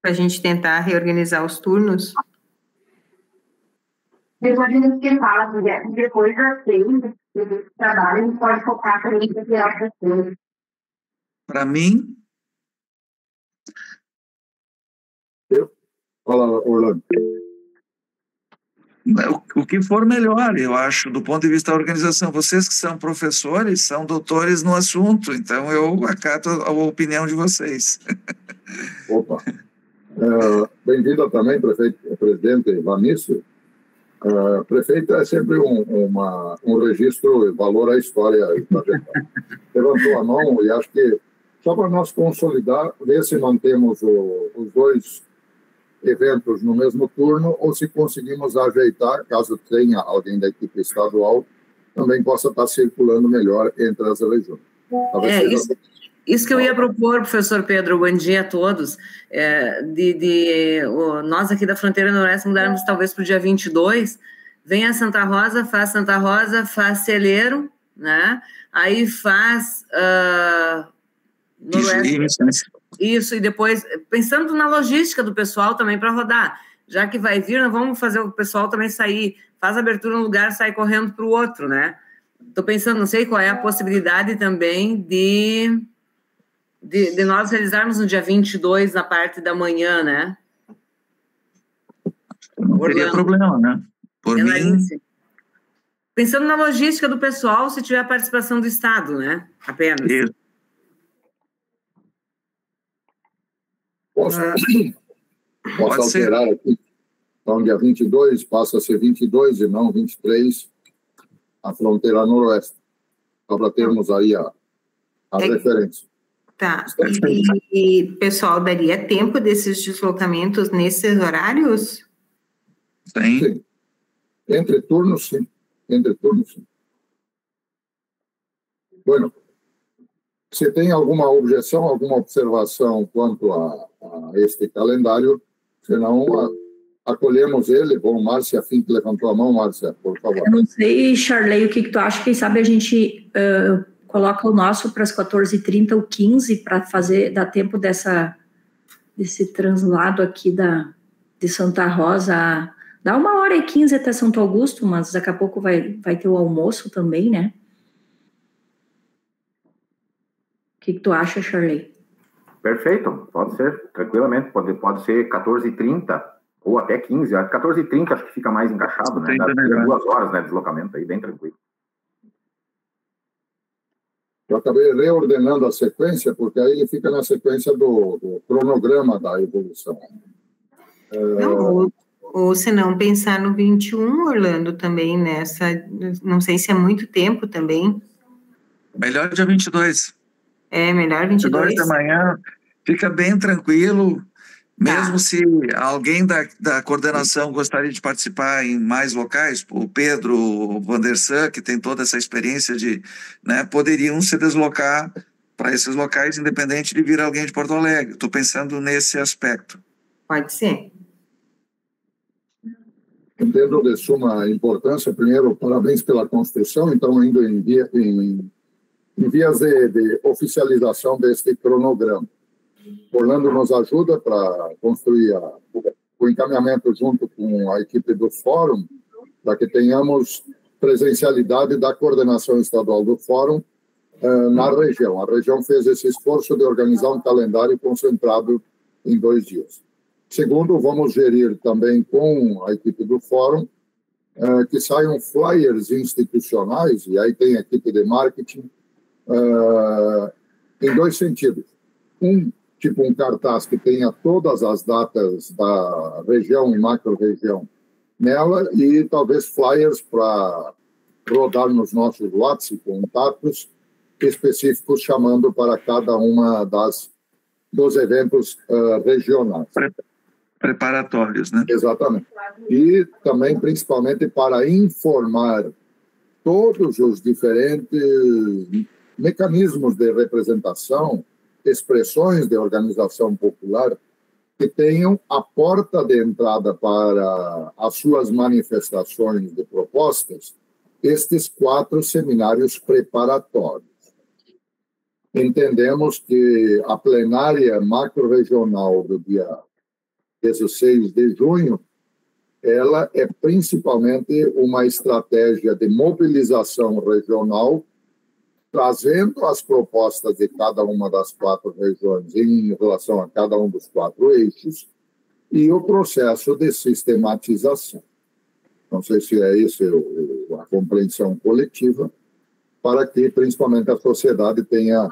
para a gente tentar reorganizar os turnos. Depois a gente fala, depois das 6, do trabalho, a gente pode focar para a gente virar para vocês. Para mim... Fala, Orlando. O que for melhor, eu acho, do ponto de vista da organização. Vocês que são professores, são doutores no assunto, então eu acato a opinião de vocês. Opa. Bem-vinda também, presidente Vanício. Prefeito é sempre um registro, valor à história. Levantou a mão e acho que, só para nós consolidar, ver se mantemos os dois eventos no mesmo turno ou se conseguimos ajeitar, caso tenha alguém da equipe estadual, também possa estar circulando melhor entre as regiões. Isso que eu ia propor, professor Pedro, bom dia a todos, nós aqui da Fronteira Noroeste mudarmos talvez para o dia 22, vem a Santa Rosa, faz Celeiro, né? Aí faz Noroeste. Isso, e depois, pensando na logística do pessoal também para rodar, já que vai vir, nós vamos fazer o pessoal também sair, faz abertura num lugar, sai correndo para o outro, né? Estou pensando, não sei qual é a possibilidade também de nós realizarmos no dia 22, na parte da manhã, né? Não teria problema, né? Por mim... Pensando na logística do pessoal, se tiver a participação do Estado, né? Apenas. Isso. Posso alterar aqui? Então, dia 22 passa a ser 22 e não 23, a fronteira noroeste. Só para termos aí a referência. Tá. E pessoal, daria tempo desses deslocamentos nesses horários? Sim. Entre turnos, sim. Bueno, se tem alguma objeção, alguma observação quanto a este calendário, senão acolhemos ele. Bom, Márcia Fink levantou a mão. Márcia, por favor. Eu não sei, Charley, o que tu acha? Quem sabe a gente coloca o nosso para as 14h30 ou 15 para dar tempo desse translado aqui de Santa Rosa. Dá 1h15 até Santo Augusto, mas daqui a pouco vai ter o almoço também, né? O que tu acha, Charley? Perfeito, pode ser, tranquilamente, pode ser 14h30 ou até 15, 14h30 acho que fica mais encaixado, né? Dá 2 horas, né, deslocamento aí, bem tranquilo. Eu acabei reordenando a sequência, porque aí ele fica na sequência do cronograma da evolução. Não, ou se não pensar no 21, Orlando, também nessa, não sei se é muito tempo também. Melhor dia 22. Melhor 22. 22 da manhã, fica bem tranquilo, mesmo se alguém da coordenação gostaria de participar em mais locais, o Pedro, o Vandersan, que tem toda essa experiência né, poderiam se deslocar para esses locais, independente de vir alguém de Porto Alegre. Estou pensando nesse aspecto. Pode ser. Entendo de suma importância. Primeiro, parabéns pela construção. Então, indo em vias de oficialização deste cronograma. Orlando nos ajuda para construir o encaminhamento junto com a equipe do Fórum, para que tenhamos presencialidade da coordenação estadual do Fórum na região. A região fez esse esforço de organizar um calendário concentrado em 2 dias. Segundo, vamos gerir também com a equipe do Fórum que saiam flyers institucionais, e aí tem a equipe de marketing, em 2 sentidos. Tipo um cartaz que tenha todas as datas da região e macro-região nela, e talvez flyers para rodar nos nossos WhatsApp, contatos específicos, chamando para cada uma dos eventos regionais. Preparatórios, né? Exatamente. E também, principalmente, para informar todos os diferentes mecanismos de representação, expressões de organização popular, que tenham a porta de entrada para as suas manifestações de propostas, estes 4 seminários preparatórios. Entendemos que a plenária macro-regional do dia 16 de junho, ela é principalmente uma estratégia de mobilização regional, trazendo as propostas de cada uma das 4 regiões em relação a cada um dos 4 eixos e o processo de sistematização. Não sei se é isso a compreensão coletiva, para que principalmente a sociedade tenha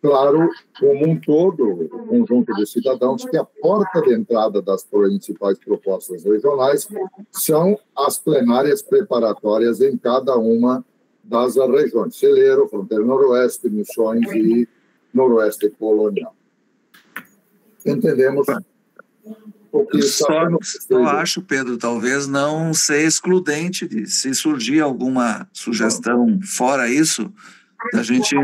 claro, como um todo, o conjunto de cidadãos, que a porta de entrada das principais propostas regionais são as plenárias preparatórias em cada uma das regiões. Celeiro, Fronteira Noroeste, Missões e Noroeste Colonial. Entendemos o que só acho, Pedro, talvez não ser excludente de, se surgir alguma sugestão fora isso, da gente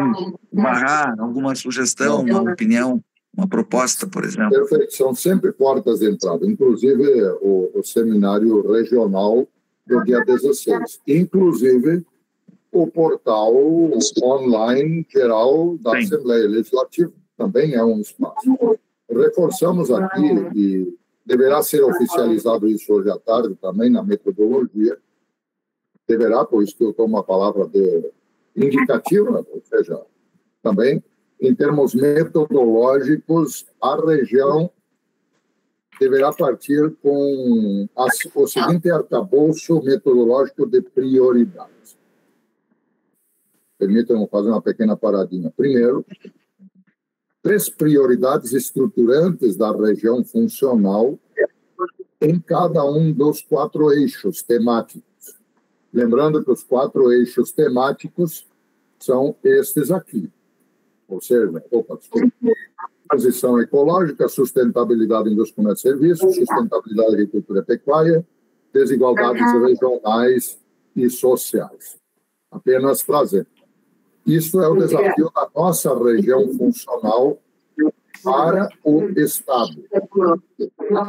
barrar alguma sugestão, uma opinião, uma proposta, por exemplo. Perfeito, são sempre portas de entrada, inclusive o seminário regional do dia 16, inclusive o portal online geral da Assembleia Legislativa, também é um espaço. Reforçamos aqui, e deverá ser oficializado isso hoje à tarde também, na metodologia, deverá, por isso que eu tomo a palavra indicativa, ou seja, também, em termos metodológicos, a região deverá partir com o seguinte arcabouço metodológico de prioridades. Permitam fazer uma pequena paradinha. Primeiro, 3 prioridades estruturantes da região funcional em cada um dos 4 eixos temáticos. Lembrando que os 4 eixos temáticos são estes aqui. Ou seja, transição ecológica, sustentabilidade indústria, comércio e serviços, sustentabilidade agricultura e pecuária, desigualdades regionais e sociais. Apenas trazer. Isso é o desafio da nossa região funcional para o Estado.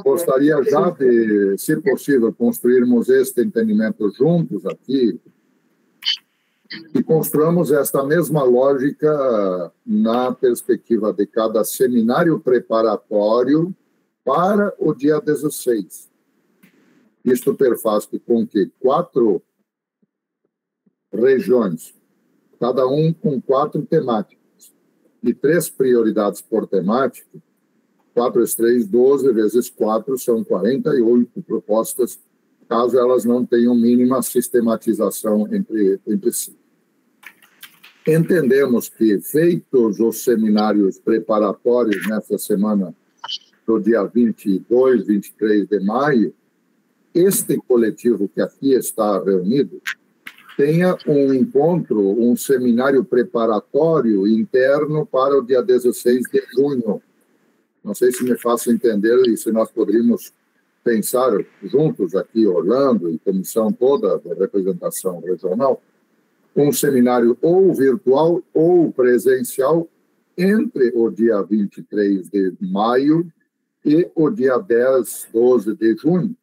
Gostaria já de, se possível, construirmos este entendimento juntos aqui e construamos esta mesma lógica na perspectiva de cada seminário preparatório para o dia 16. Isto perfaz com que 4 regiões, cada um com 4 temáticas, e 3 prioridades por temática, 4 × 3, 12 vezes 4, são 48 propostas, caso elas não tenham mínima sistematização entre si. entendemos que, feitos os seminários preparatórios nessa semana do dia 22, 23 de maio, este coletivo que aqui está reunido tenha um encontro, um seminário preparatório interno para o dia 16 de junho. Não sei se me faço entender e se nós poderíamos pensar juntos aqui, Orlando e comissão toda da representação regional, um seminário ou virtual ou presencial entre o dia 23 de maio e o dia 10, 12 de junho.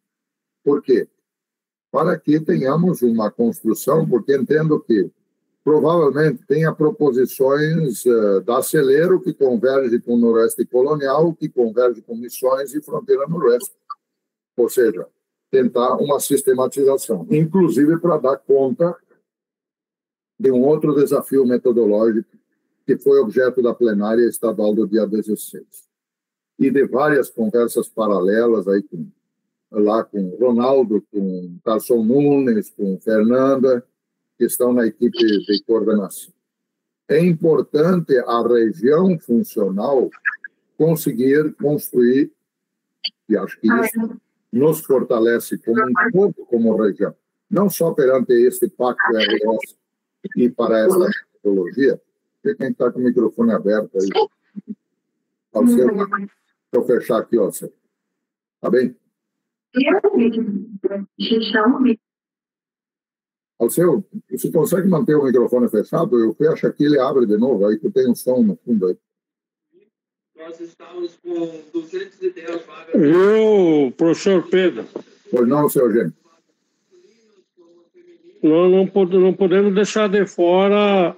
Por quê? Para que tenhamos uma construção, porque entendo que provavelmente tenha proposições da Celeiro que converge com o Noroeste Colonial, que converge com Missões e Fronteira Noroeste. Ou seja, tentar uma sistematização, inclusive para dar conta de um outro desafio metodológico que foi objeto da plenária estadual do dia 16. E de várias conversas paralelas aí lá com o Ronaldo, com o Carson Nunes, com Fernanda, que estão na equipe de coordenação. É importante a região funcional conseguir construir, e acho que isso nos fortalece como um todo, como região, não só perante este pacto RS e para essa metodologia. Quem está com o microfone aberto aí? Alceu, deixa eu fechar aqui, ó. Tá bem? Alceu, você consegue manter o microfone fechado? Eu fecho aqui, ele abre de novo, aí tu tem um som no fundo aí. Nós estamos com 210 vagas. Eu, professor Pedro. Pois não, seu Eugênio. Nós não podemos deixar de fora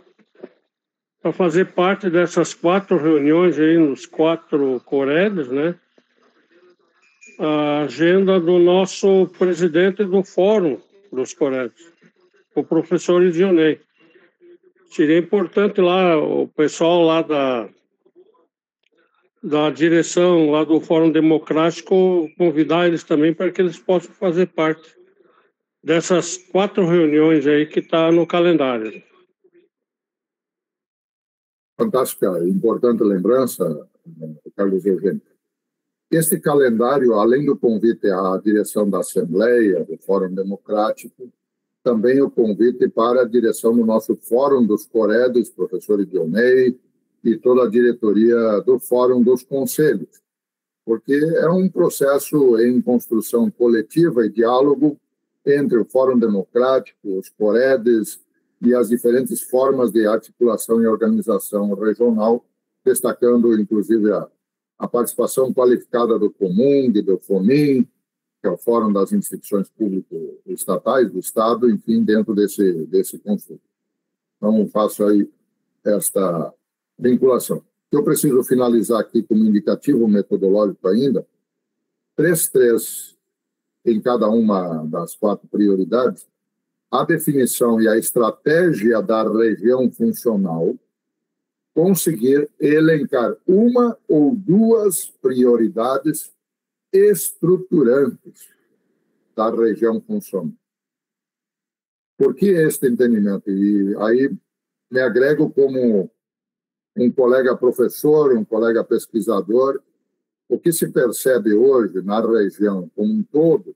para fazer parte dessas 4 reuniões aí nos 4 Coredes, né? A agenda do nosso presidente do Fórum dos Coredes, o professor Idionei. Seria importante lá, o pessoal lá da direção lá do Fórum Democrático, convidar eles também para que eles possam fazer parte dessas 4 reuniões aí que está no calendário. Fantástica, importante lembrança, Carlos Eugênio. Este calendário, além do convite à direção da Assembleia, do Fórum Democrático, também o convite para a direção do nosso Fórum dos Coredes, professor Idionei, e toda a diretoria do Fórum dos Conselhos, porque é um processo em construção coletiva e diálogo entre o Fórum Democrático, os Coredes e as diferentes formas de articulação e organização regional, destacando, inclusive, a participação qualificada do COMUNG, do FOMIN, que é o Fórum das Instituições Público-Estatais do Estado, enfim, dentro desse conjunto. Então, faço aí esta vinculação. Eu preciso finalizar aqui como indicativo metodológico ainda, 3 em cada uma das 4 prioridades, a definição e a estratégia da região funcional, conseguir elencar 1 ou 2 prioridades estruturantes da região funcional. Por que este entendimento? E aí me agrego como um colega professor, um colega pesquisador. O que se percebe hoje na região como um todo,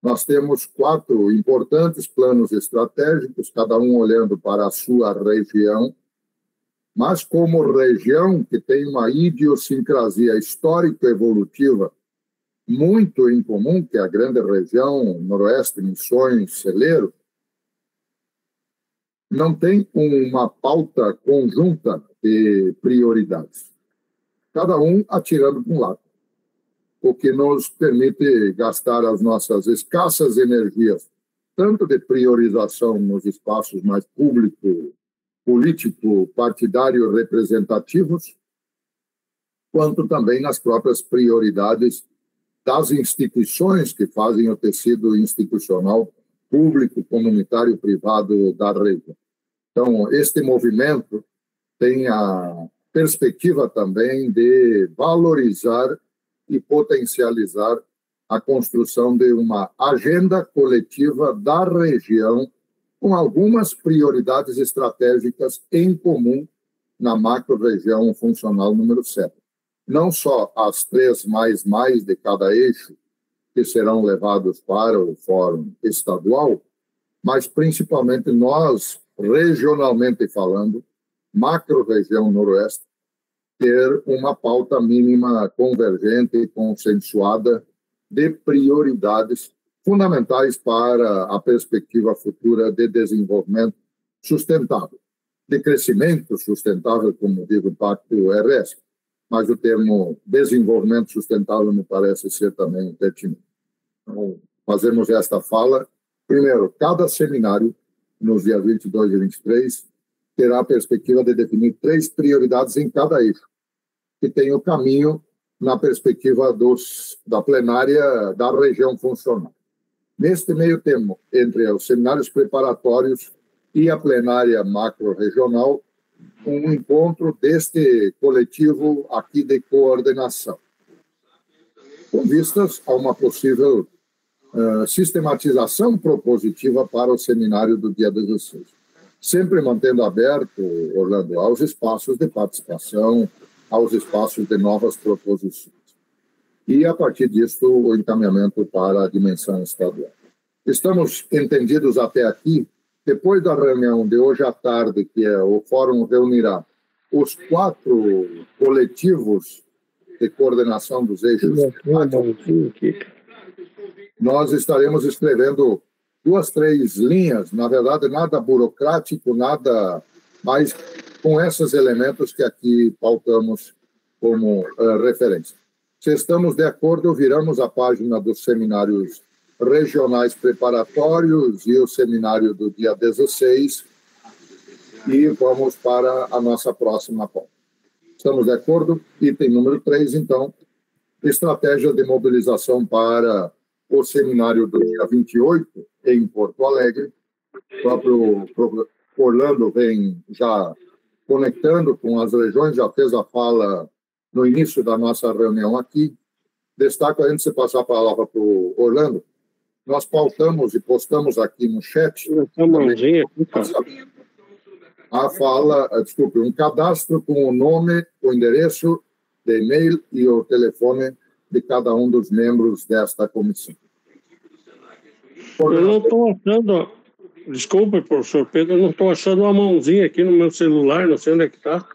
nós temos 4 importantes planos estratégicos, cada um olhando para a sua região, mas como região que tem uma idiosincrasia histórico-evolutiva muito em comum, que é a grande região Noroeste, Missões, Celeiro, não tem uma pauta conjunta de prioridades. Cada um atirando para um lado, o que nos permite gastar as nossas escassas energias, tanto de priorização nos espaços mais político, partidário, representativos, quanto também nas próprias prioridades das instituições que fazem o tecido institucional público, comunitário, privado da região. Então, este movimento tem a perspectiva também de valorizar e potencializar a construção de uma agenda coletiva da região com algumas prioridades estratégicas em comum na macro-região funcional número 7. Não só as 3 mais de cada eixo, que serão levados para o Fórum Estadual, mas principalmente nós, regionalmente falando, macro-região noroeste, ter uma pauta mínima convergente e consensuada de prioridades fundamentais para a perspectiva futura de desenvolvimento sustentável, de crescimento sustentável, como diz o Pacto RS, mas o termo desenvolvimento sustentável me parece ser também pertinente. Então, fazemos esta fala. Primeiro, cada seminário, nos dias 22 e 23, terá a perspectiva de definir 3 prioridades em cada eixo, que tem o caminho na perspectiva da plenária da região funcional. Neste meio termo, entre os seminários preparatórios e a plenária macro-regional, um encontro deste coletivo aqui de coordenação, com vistas a uma possível sistematização propositiva para o seminário do dia 16. Sempre mantendo aberto, Orlando, aos espaços de participação, aos espaços de novas proposições. E, a partir disso, o encaminhamento para a dimensão estadual. Estamos entendidos até aqui. Depois da reunião de hoje à tarde, que o Fórum reunirá os 4 coletivos de coordenação dos eixos, nós estaremos escrevendo 2, 3 linhas, na verdade, nada burocrático, nada mais com esses elementos que aqui pautamos como referência. Se estamos de acordo, viramos a página dos seminários regionais preparatórios e o seminário do dia 16 e vamos para a nossa próxima pauta. Estamos de acordo? Item número 3, então, estratégia de mobilização para o seminário do dia 28 em Porto Alegre. O próprio Orlando vem já conectando com as regiões, já fez a fala no início da nossa reunião aqui. Destaco, antes de passar a palavra para o Orlando, nós pautamos e postamos aqui no chat a fala, desculpe, um cadastro com o nome, o endereço de e-mail e o telefone de cada um dos membros desta comissão. Eu não estou achando, desculpe, professor Pedro, eu não estou achando uma mãozinha aqui no meu celular, não sei onde é que está.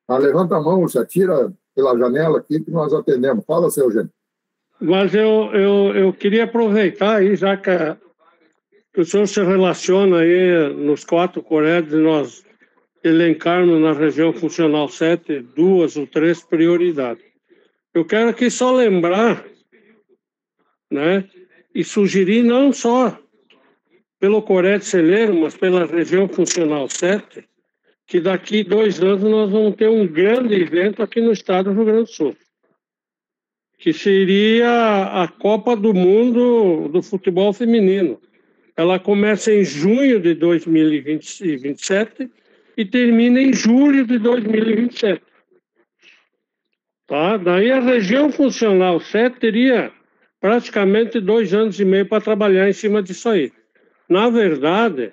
Levanta a mão, se atira pela janela aqui que nós atendemos. Fala, seu Eugênio. Mas eu queria aproveitar aí, já que o senhor se relaciona aí nos 4 COREDs, nós elencarmos na região funcional 7 2 ou 3 prioridades. Eu quero aqui só lembrar, né, e sugerir não só pelo CORED celeiro, mas pela região funcional 7, que daqui 2 anos nós vamos ter um grande evento aqui no estado do Rio Grande do Sul, que seria a Copa do Mundo do futebol feminino. Ela começa em junho de 2027 e termina em julho de 2027. Tá? Daí a região funcional 7 teria praticamente 2 anos e meio para trabalhar em cima disso aí. Na verdade,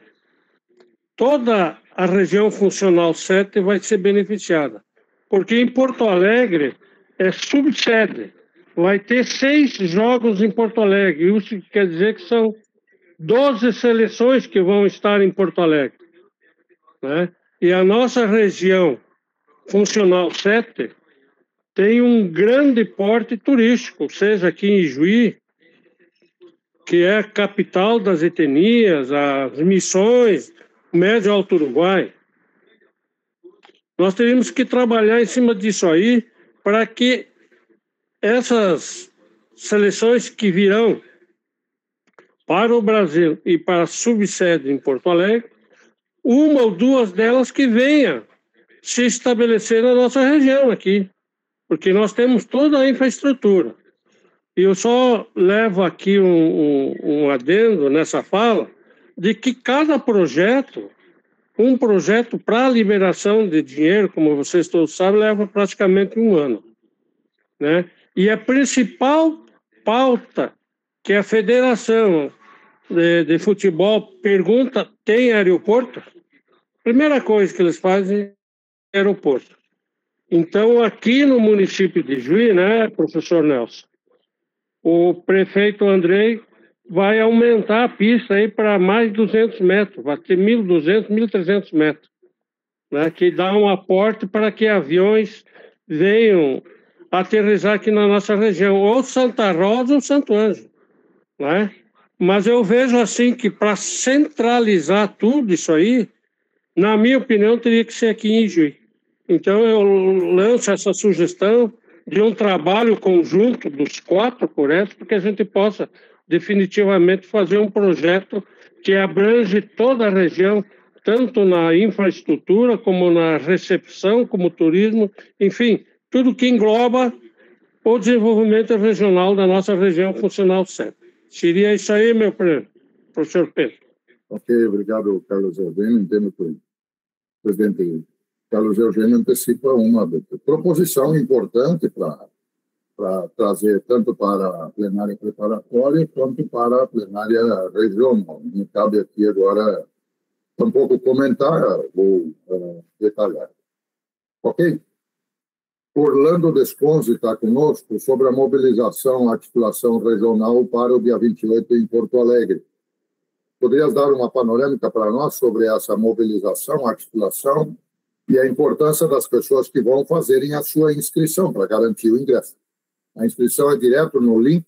toda a região funcional 7 vai ser beneficiada, porque em Porto Alegre é subsede. Vai ter 6 jogos em Porto Alegre. Isso quer dizer que são 12 seleções que vão estar em Porto Alegre, né? E a nossa região funcional 7 tem um grande porte turístico, seja aqui em Juí, que é a capital das etnias, as missões, Médio Alto Uruguai. Nós teríamos que trabalhar em cima disso aí para que essas seleções que virão para o Brasil e para a subsede em Porto Alegre, 1 ou 2 delas que venham se estabelecer na nossa região aqui, porque nós temos toda a infraestrutura. E eu só levo aqui um adendo nessa fala, de que cada projeto, um projeto para a liberação de dinheiro, como vocês todos sabem, leva praticamente 1 ano, né? E a principal pauta que a federação de futebol pergunta, tem aeroporto? Primeira coisa que eles fazem é aeroporto. Então, aqui no município de Juí, né, professor Nelson, o prefeito Andrei vai aumentar a pista aí para mais de 200 metros, vai ter 1.200, 1.300 metros, né, que dá um aporte para que aviões venham aterrissar aqui na nossa região, ou Santa Rosa ou Santo Ângelo, né? Mas eu vejo assim que para centralizar tudo isso aí, na minha opinião, teria que ser aqui em Juí. Então eu lanço essa sugestão de um trabalho conjunto dos 4 Coredes, porque a gente possa definitivamente fazer um projeto que abrange toda a região, tanto na infraestrutura, como na recepção, como turismo, enfim, tudo que engloba o desenvolvimento regional da nossa região funcional 7. Seria isso aí, meu professor Pedro. Ok, obrigado, Carlos Eugênio. Entendo que o presidente Carlos Eugênio antecipa uma proposição importante para trazer tanto para a plenária preparatória quanto para a plenária regional. Não cabe aqui agora tampouco comentar ou detalhar. Ok? Orlando Desconze está conosco sobre a mobilização, articulação regional para o dia 28 em Porto Alegre. Poderias dar uma panorâmica para nós sobre essa mobilização, articulação e a importância das pessoas que vão fazerem a sua inscrição para garantir o ingresso? A inscrição é direto no link.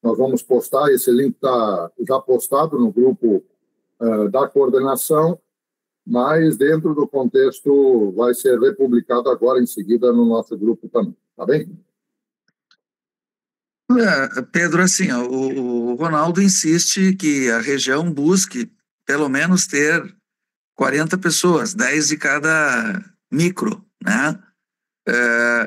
Nós vamos postar, esse link está já postado no grupo da coordenação, mas dentro do contexto vai ser republicado agora em seguida no nosso grupo também, tá bem? Pedro, assim, o Ronaldo insiste que a região busque pelo menos ter 40 pessoas, 10 de cada micro, né?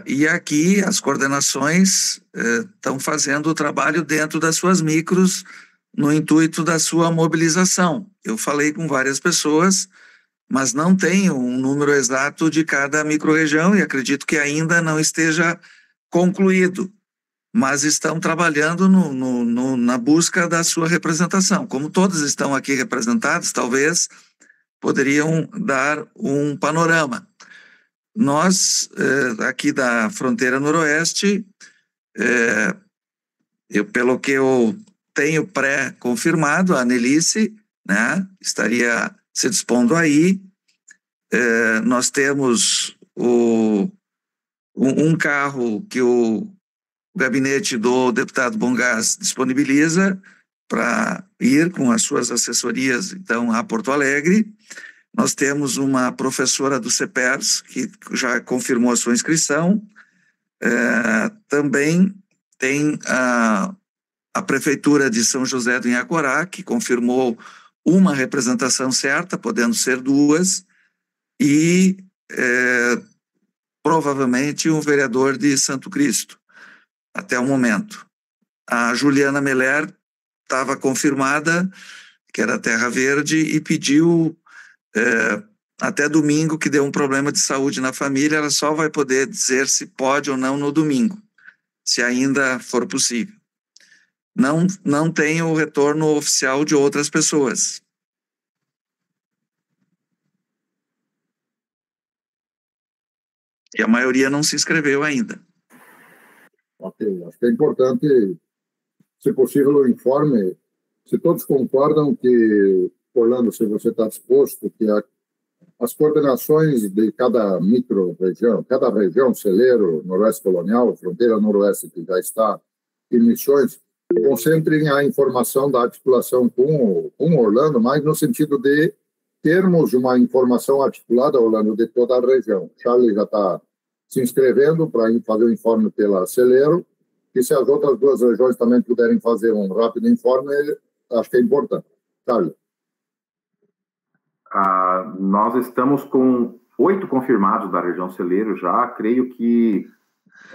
E aqui as coordenações estão fazendo o trabalho dentro das suas micros no intuito da sua mobilização. Eu falei com várias pessoas, mas não tenho um número exato de cada microrregião e acredito que ainda não esteja concluído, mas estão trabalhando na busca da sua representação. Como todos estão aqui representados, talvez poderiam dar um panorama. Nós, aqui da fronteira noroeste, pelo que eu tenho pré-confirmado, a Anelice, né, estaria se dispondo aí. Nós temos um carro que o gabinete do deputado Bongás disponibiliza para ir com as suas assessorias, então, a Porto Alegre. Nós temos uma professora do CEPERS, que já confirmou a sua inscrição. Também tem a Prefeitura de São José do Inhacorá, que confirmou uma representação certa, podendo ser 2, e provavelmente um vereador de Santo Cristo, até o momento. A Juliana Meller estava confirmada, que era Terra Verde, e pediu até domingo, que deu um problema de saúde na família, ela só vai poder dizer se pode ou não no domingo, se ainda for possível. Não tem o retorno oficial de outras pessoas. E a maioria não se inscreveu ainda. Ok, acho que é importante, se possível, o informe. Se todos concordam que, Orlando, se você está disposto, que as coordenações de cada micro-região, cada região, celeiro, noroeste colonial, fronteira noroeste, que já está em missões, concentrem a informação da articulação com Orlando, mas no sentido de termos uma informação articulada, Orlando, de toda a região. Charlie já está se inscrevendo para fazer o informe pela Celeiro, e se as outras 2 regiões também puderem fazer um rápido informe, acho que é importante. Charlie. Nós estamos com 8 confirmados da região Celeiro já, creio que,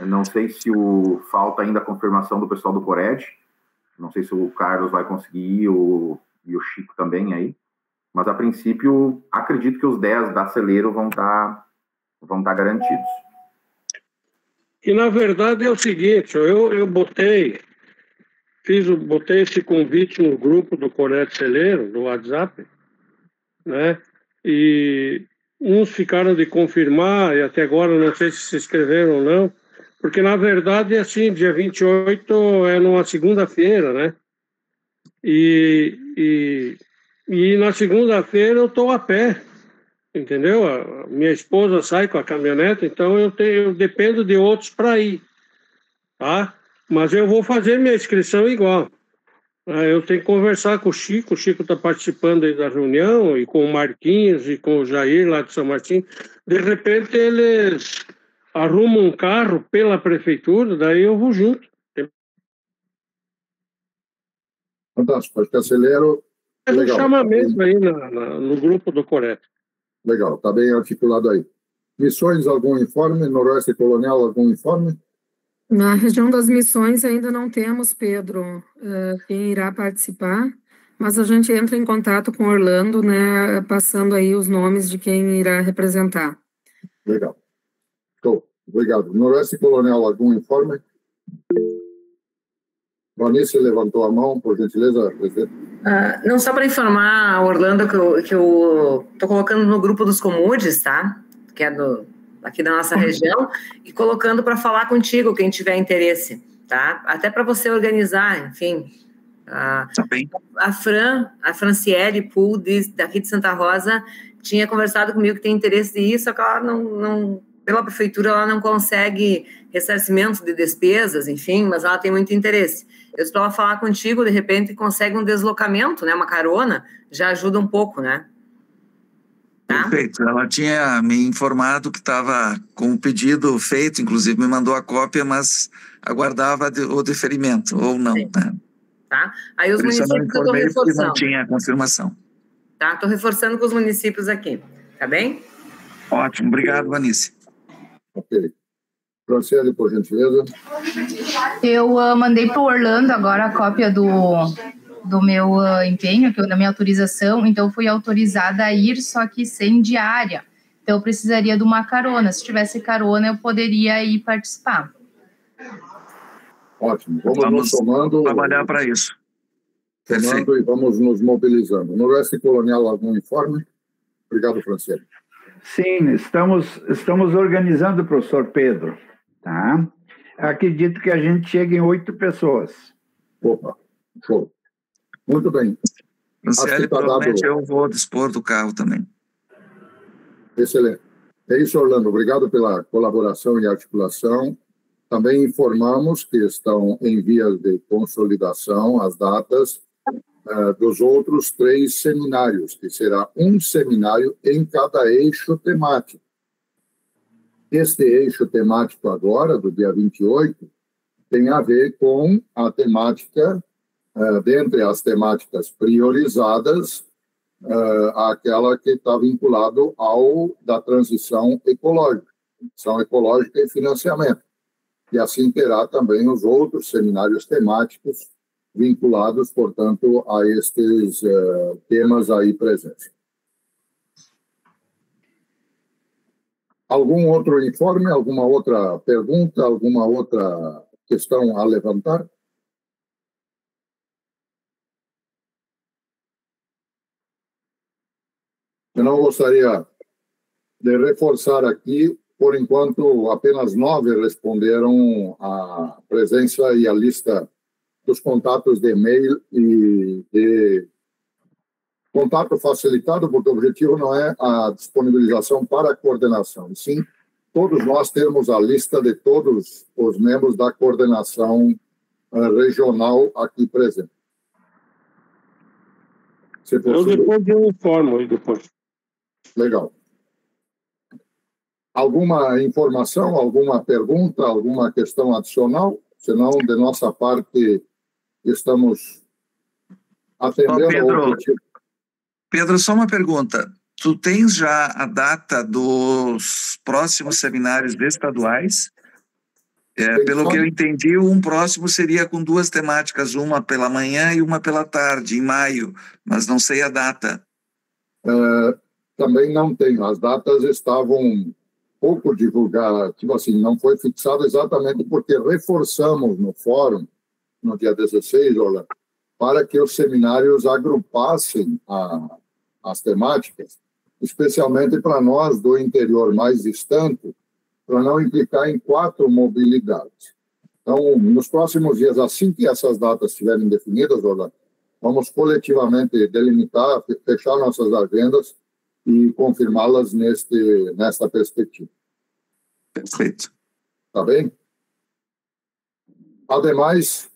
não sei se falta ainda a confirmação do pessoal do Cored, não sei se o Carlos vai conseguir ir, e o Chico também aí, mas a princípio acredito que os 10 da Celeiro vão estar garantidos. E na verdade é o seguinte, eu botei botei esse convite no grupo do Cored Celeiro, do WhatsApp, né? E uns ficaram de confirmar, e até agora não sei se inscreveram ou não, porque na verdade é assim, dia 28 é numa segunda-feira, né? E na segunda-feira eu estou a pé, entendeu? A minha esposa sai com a caminhonete, então eu dependo de outros para ir, tá? Mas eu vou fazer minha inscrição igual. Eu tenho que conversar com o Chico está participando aí da reunião, e com o Marquinhos e com o Jair lá de São Martim. De repente eles arrumam um carro pela prefeitura, daí eu vou junto. Fantástico, acho que Acelero... É um chamamento aí no grupo do Cored. Legal, está bem articulado aí. Missões, algum informe? Noroeste Colonial, algum informe? Na região das missões ainda não temos, Pedro, quem irá participar, mas a gente entra em contato com Orlando, né, passando aí os nomes de quem irá representar. Legal. Show. Obrigado. Noroeste Colonial, algum informe? Vanessa levantou a mão, por gentileza, presidente. Não, só para informar a Orlando que eu estou colocando no grupo dos Comudes, tá? Que é aqui da nossa região, e colocando para falar contigo, quem tiver interesse, tá? Até para você organizar, enfim. A Franciele Pool, daqui de Santa Rosa, tinha conversado comigo que tem interesse de ir, só que ela não pela prefeitura, ela não consegue ressarcimento de despesas, enfim, mas ela tem muito interesse. Eu estou a falar contigo, de repente consegue um deslocamento, né, uma carona, já ajuda um pouco, né? Tá? Perfeito. Ela tinha me informado que estava com o pedido feito, inclusive me mandou a cópia, mas aguardava o deferimento, ou não, né? Tá? Aí os municípios eu estou reforçando. Não tinha a confirmação. Tá? Estou reforçando com os municípios aqui, tá bem? Ótimo, obrigado, Vanice. Ok. Franciele, por gentileza. Eu mandei para o Orlando agora a cópia do meu empenho, da minha autorização, então fui autorizada a ir, só que sem diária. Então eu precisaria de uma carona. Se tivesse carona, eu poderia ir participar. Ótimo. Vamos somando, trabalhar para isso. Somando e vamos nos mobilizando. Noroeste Colonial, algum informe? Obrigado, Franciele. Sim, estamos organizando, professor Pedro. Tá? Acredito que a gente chegue em 8 pessoas. Opa, show. Muito bem. Franciele, provavelmente eu vou dispor do carro também. Excelente. É isso, Orlando. Obrigado pela colaboração e articulação. Também informamos que estão em vias de consolidação as datas dos outros 3 seminários, que será um seminário em cada eixo temático. Este eixo temático agora, do dia 28, tem a ver com a temática, dentre as temáticas priorizadas, aquela que está vinculada da transição ecológica e financiamento. E assim terá também os outros seminários temáticos vinculados, portanto, a estes temas aí presentes. Algum outro informe, alguma outra pergunta, alguma outra questão a levantar? Eu não gostaria de reforçar aqui, por enquanto, apenas 9 responderam à presença e à lista dos contatos de e-mail e de contato facilitado, porque o objetivo não é a disponibilização para a coordenação, e sim todos nós termos a lista de todos os membros da coordenação regional aqui presente. Eu depois eu informo aí depois. Legal. Alguma informação, alguma pergunta, alguma questão adicional? Senão, de nossa parte, estamos atendendo ao objetivo. Pedro, só uma pergunta. Tu tens já a data dos próximos seminários estaduais? Pelo que eu entendi, um próximo seria com 2 temáticas, uma pela manhã e uma pela tarde, em maio, mas não sei a data. Também não tenho. As datas estavam pouco divulgadas, tipo assim, não foi fixado exatamente porque reforçamos no fórum no dia 16, Orlando, para que os seminários agrupassem as temáticas, especialmente para nós do interior mais distante, para não implicar em 4 mobilidades. Então, nos próximos dias, assim que essas datas estiverem definidas, Orlando, vamos coletivamente delimitar, fechar nossas agendas e confirmá-las nesta perspectiva. Perfeito. Tá bem? Ademais,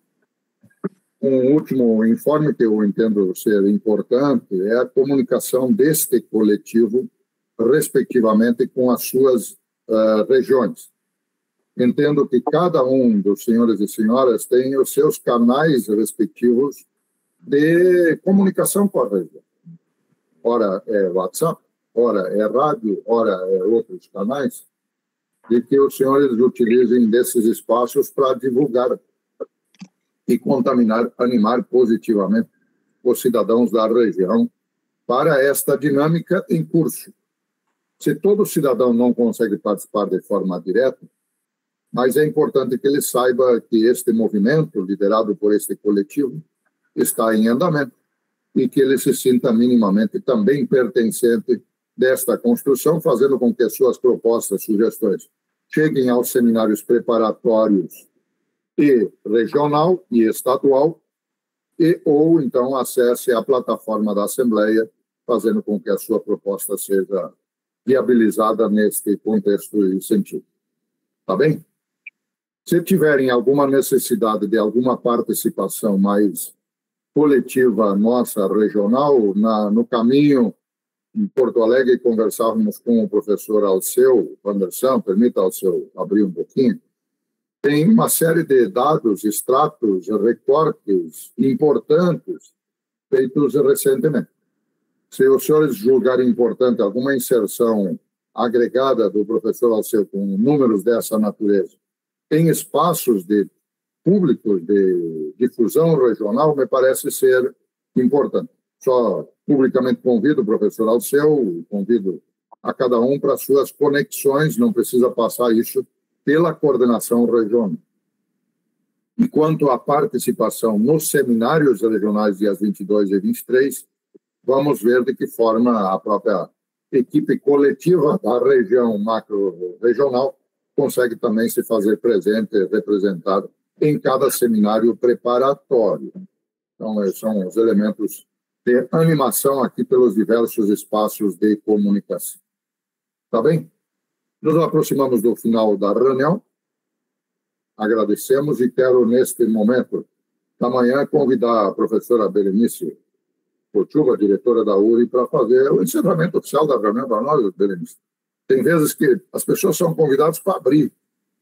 um último informe que eu entendo ser importante é a comunicação deste coletivo, respectivamente, com as suas regiões. Entendo que cada um dos senhores e senhoras tem os seus canais respectivos de comunicação com a região. Ora é WhatsApp, ora é rádio, ora é outros canais, de que os senhores utilizem desses espaços para divulgar e animar positivamente os cidadãos da região para esta dinâmica em curso. Se todo cidadão não consegue participar de forma direta, mas é importante que ele saiba que este movimento, liderado por este coletivo, está em andamento e que ele se sinta minimamente também pertencente desta construção, fazendo com que as suas propostas, sugestões, cheguem aos seminários preparatórios e regional e estadual, ou então acesse a plataforma da Assembleia, fazendo com que a sua proposta seja viabilizada neste contexto e sentido. Tá bem? Se tiverem alguma necessidade de alguma participação mais coletiva nossa, regional, no caminho em Porto Alegre, conversávamos com o professor Alceu Anderson, permita, Alceu, abrir um pouquinho, tem uma série de dados, extratos, recortes importantes feitos recentemente. Se os senhores julgarem importante alguma inserção agregada do professor Alceu com números dessa natureza em espaços públicos de difusão regional, me parece ser importante. Só publicamente convido o professor Alceu, convido a cada um para suas conexões, não precisa passar isso pela coordenação regional. E quanto à participação nos seminários regionais dias 22 e 23, vamos ver de que forma a própria equipe coletiva da região macro-regional consegue também se fazer presente, representar em cada seminário preparatório. Então, são os elementos de animação aqui pelos diversos espaços de comunicação. Tá bem? Nos aproximamos do final da reunião. Agradecemos e quero, neste momento da manhã, convidar a professora Berenice Pochuva, diretora da URI, para fazer o encerramento oficial da reunião para nós, Berenice. Tem vezes que as pessoas são convidadas para abrir,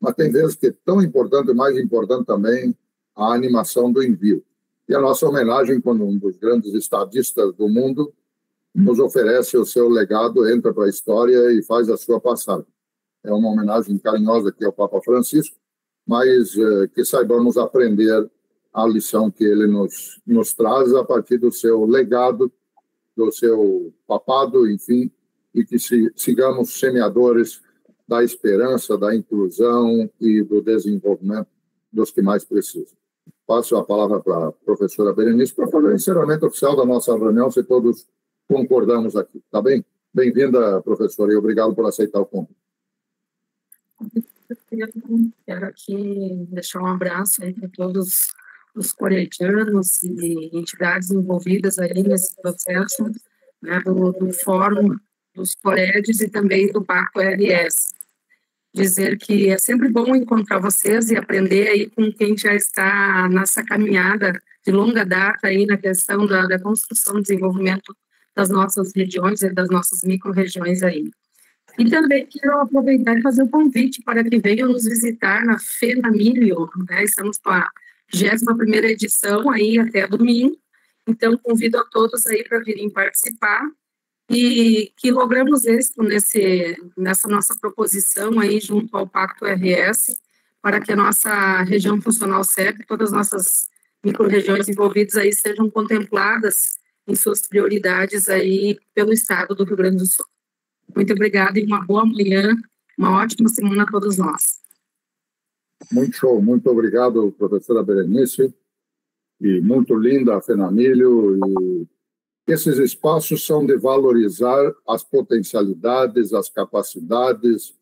mas tem vezes que é tão importante e mais importante também a animação do envio. E a nossa homenagem, quando um dos grandes estadistas do mundo nos oferece o seu legado, entra para a história e faz a sua passagem. É uma homenagem carinhosa aqui ao Papa Francisco, mas que saibamos aprender a lição que ele nos traz a partir do seu legado, do seu papado, enfim, e que sigamos semeadores da esperança, da inclusão e do desenvolvimento dos que mais precisam. Passo a palavra para a professora Berenice para fazer o encerramento oficial da nossa reunião, se todos concordamos aqui. Tá bem? Bem-vinda, professora, e obrigado por aceitar o convite. Quero aqui deixar um abraço aí para todos os coreanos e entidades envolvidas aí nesse processo, né, do Fórum dos Coredes e também do Pacto RS. Dizer que é sempre bom encontrar vocês e aprender aí com quem já está nessa caminhada de longa data aí na questão da construção e desenvolvimento das nossas regiões e das nossas micro-regiões aí. E também quero aproveitar e fazer um convite para que venham nos visitar na FENAMILIO, né? Estamos com a 21ª edição aí até domingo, então convido a todos aí para virem participar e que logramos êxito nessa nossa proposição aí junto ao Pacto RS para que a nossa região funcional SEP, todas as nossas micro-regiões envolvidas aí sejam contempladas em suas prioridades aí pelo Estado do Rio Grande do Sul. Muito obrigada e uma boa manhã, uma ótima semana a todos nós. Muito show, muito obrigado, professora Berenice. e muito linda a FENAMILHO, e esses espaços são de valorizar as potencialidades, as capacidades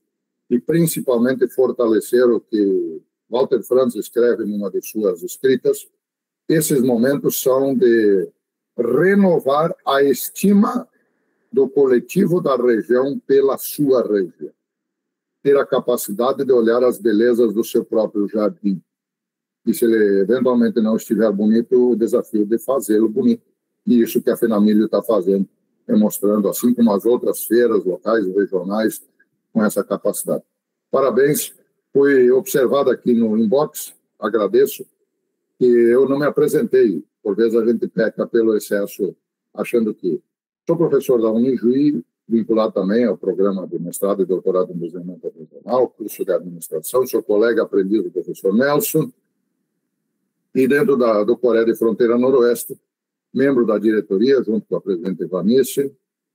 e principalmente fortalecer o que Walter Franz escreve numa de suas escritas. Esses momentos são de renovar a estima do coletivo da região pela sua região. Ter a capacidade de olhar as belezas do seu próprio jardim. E se ele eventualmente não estiver bonito, o desafio de fazê-lo bonito. E isso que a FENAMILHO está fazendo, é mostrando, assim como as outras feiras locais e regionais, com essa capacidade. Parabéns, fui observado aqui no inbox, agradeço, que eu não me apresentei, por vezes a gente peca pelo excesso, achando que sou professor da Unijuí, vinculado também ao programa de mestrado e doutorado em desenvolvimento regional, curso de administração, sou colega aprendiz do professor Nelson, e dentro do Coreia de Fronteira Noroeste, membro da diretoria, junto com a presidente Ivanice,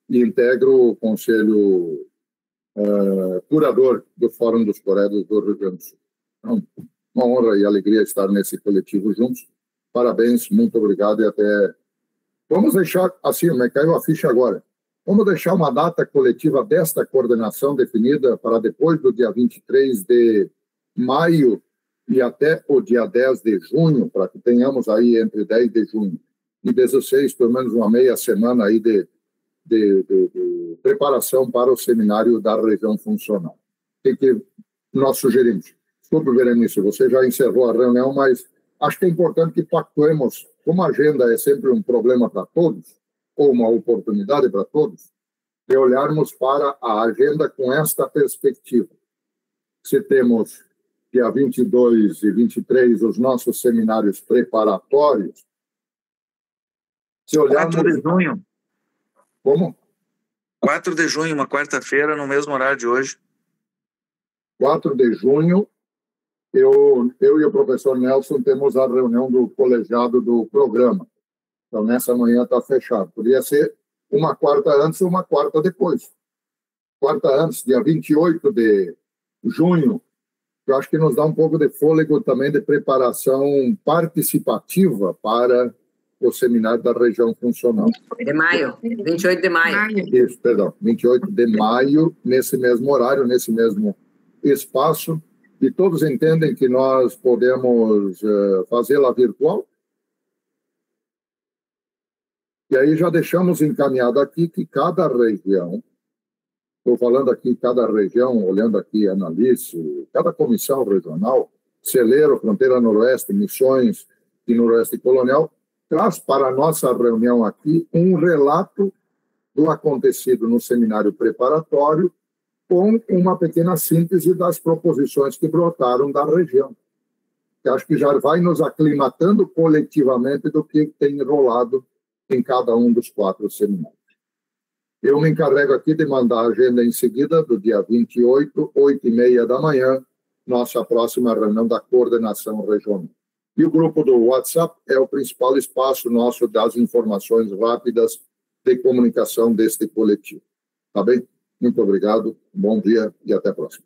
e integro o conselho curador do Fórum dos Coreanos do Rio Grande do Sul. Então, uma honra e alegria estar nesse coletivo juntos. Parabéns, muito obrigado e até... Vamos deixar, assim, me caiu a ficha agora, vamos deixar uma data coletiva desta coordenação definida para depois do dia 23 de maio e até o dia 10 de junho, para que tenhamos aí entre 10 de junho e 16, pelo menos uma meia semana aí de preparação para o seminário da região funcional. O que nós sugerimos? Desculpe, Berenice, você já encerrou a reunião, mas acho que é importante que pactuemos, como a agenda é sempre um problema para todos, ou uma oportunidade para todos, de olharmos para a agenda com esta perspectiva. Se temos dia 22 e 23 os nossos seminários preparatórios, se olharmos... 4 de junho. Como? 4 de junho, uma quarta-feira, no mesmo horário de hoje. 4 de junho, eu e o professor Nelson temos a reunião do colegiado do programa. Então, nessa manhã está fechado. Podia ser uma quarta antes ou uma quarta depois. Quarta antes, dia 28 de junho, eu acho que nos dá um pouco de fôlego também de preparação participativa para o seminário da região funcional. De maio, 28 de maio. Isso, perdão, 28 de maio, nesse mesmo horário, nesse mesmo espaço, e todos entendem que nós podemos fazê-la virtual. E aí já deixamos encaminhado aqui que cada região, estou falando aqui cada região, olhando aqui Analice, cada comissão regional, Celeiro, Fronteira Noroeste, Missões e Noroeste Colonial, traz para a nossa reunião aqui um relato do acontecido no seminário preparatório com uma pequena síntese das proposições que brotaram da região. Que acho que já vai nos aclimatando coletivamente do que tem rolado em cada um dos 4 seminários. Eu me encarrego aqui de mandar a agenda em seguida, do dia 28, 8h30 da manhã, nossa próxima reunião da coordenação regional. E o grupo do WhatsApp é o principal espaço nosso das informações rápidas de comunicação deste coletivo. Tá bem? Muito obrigado, bom dia e até a próxima.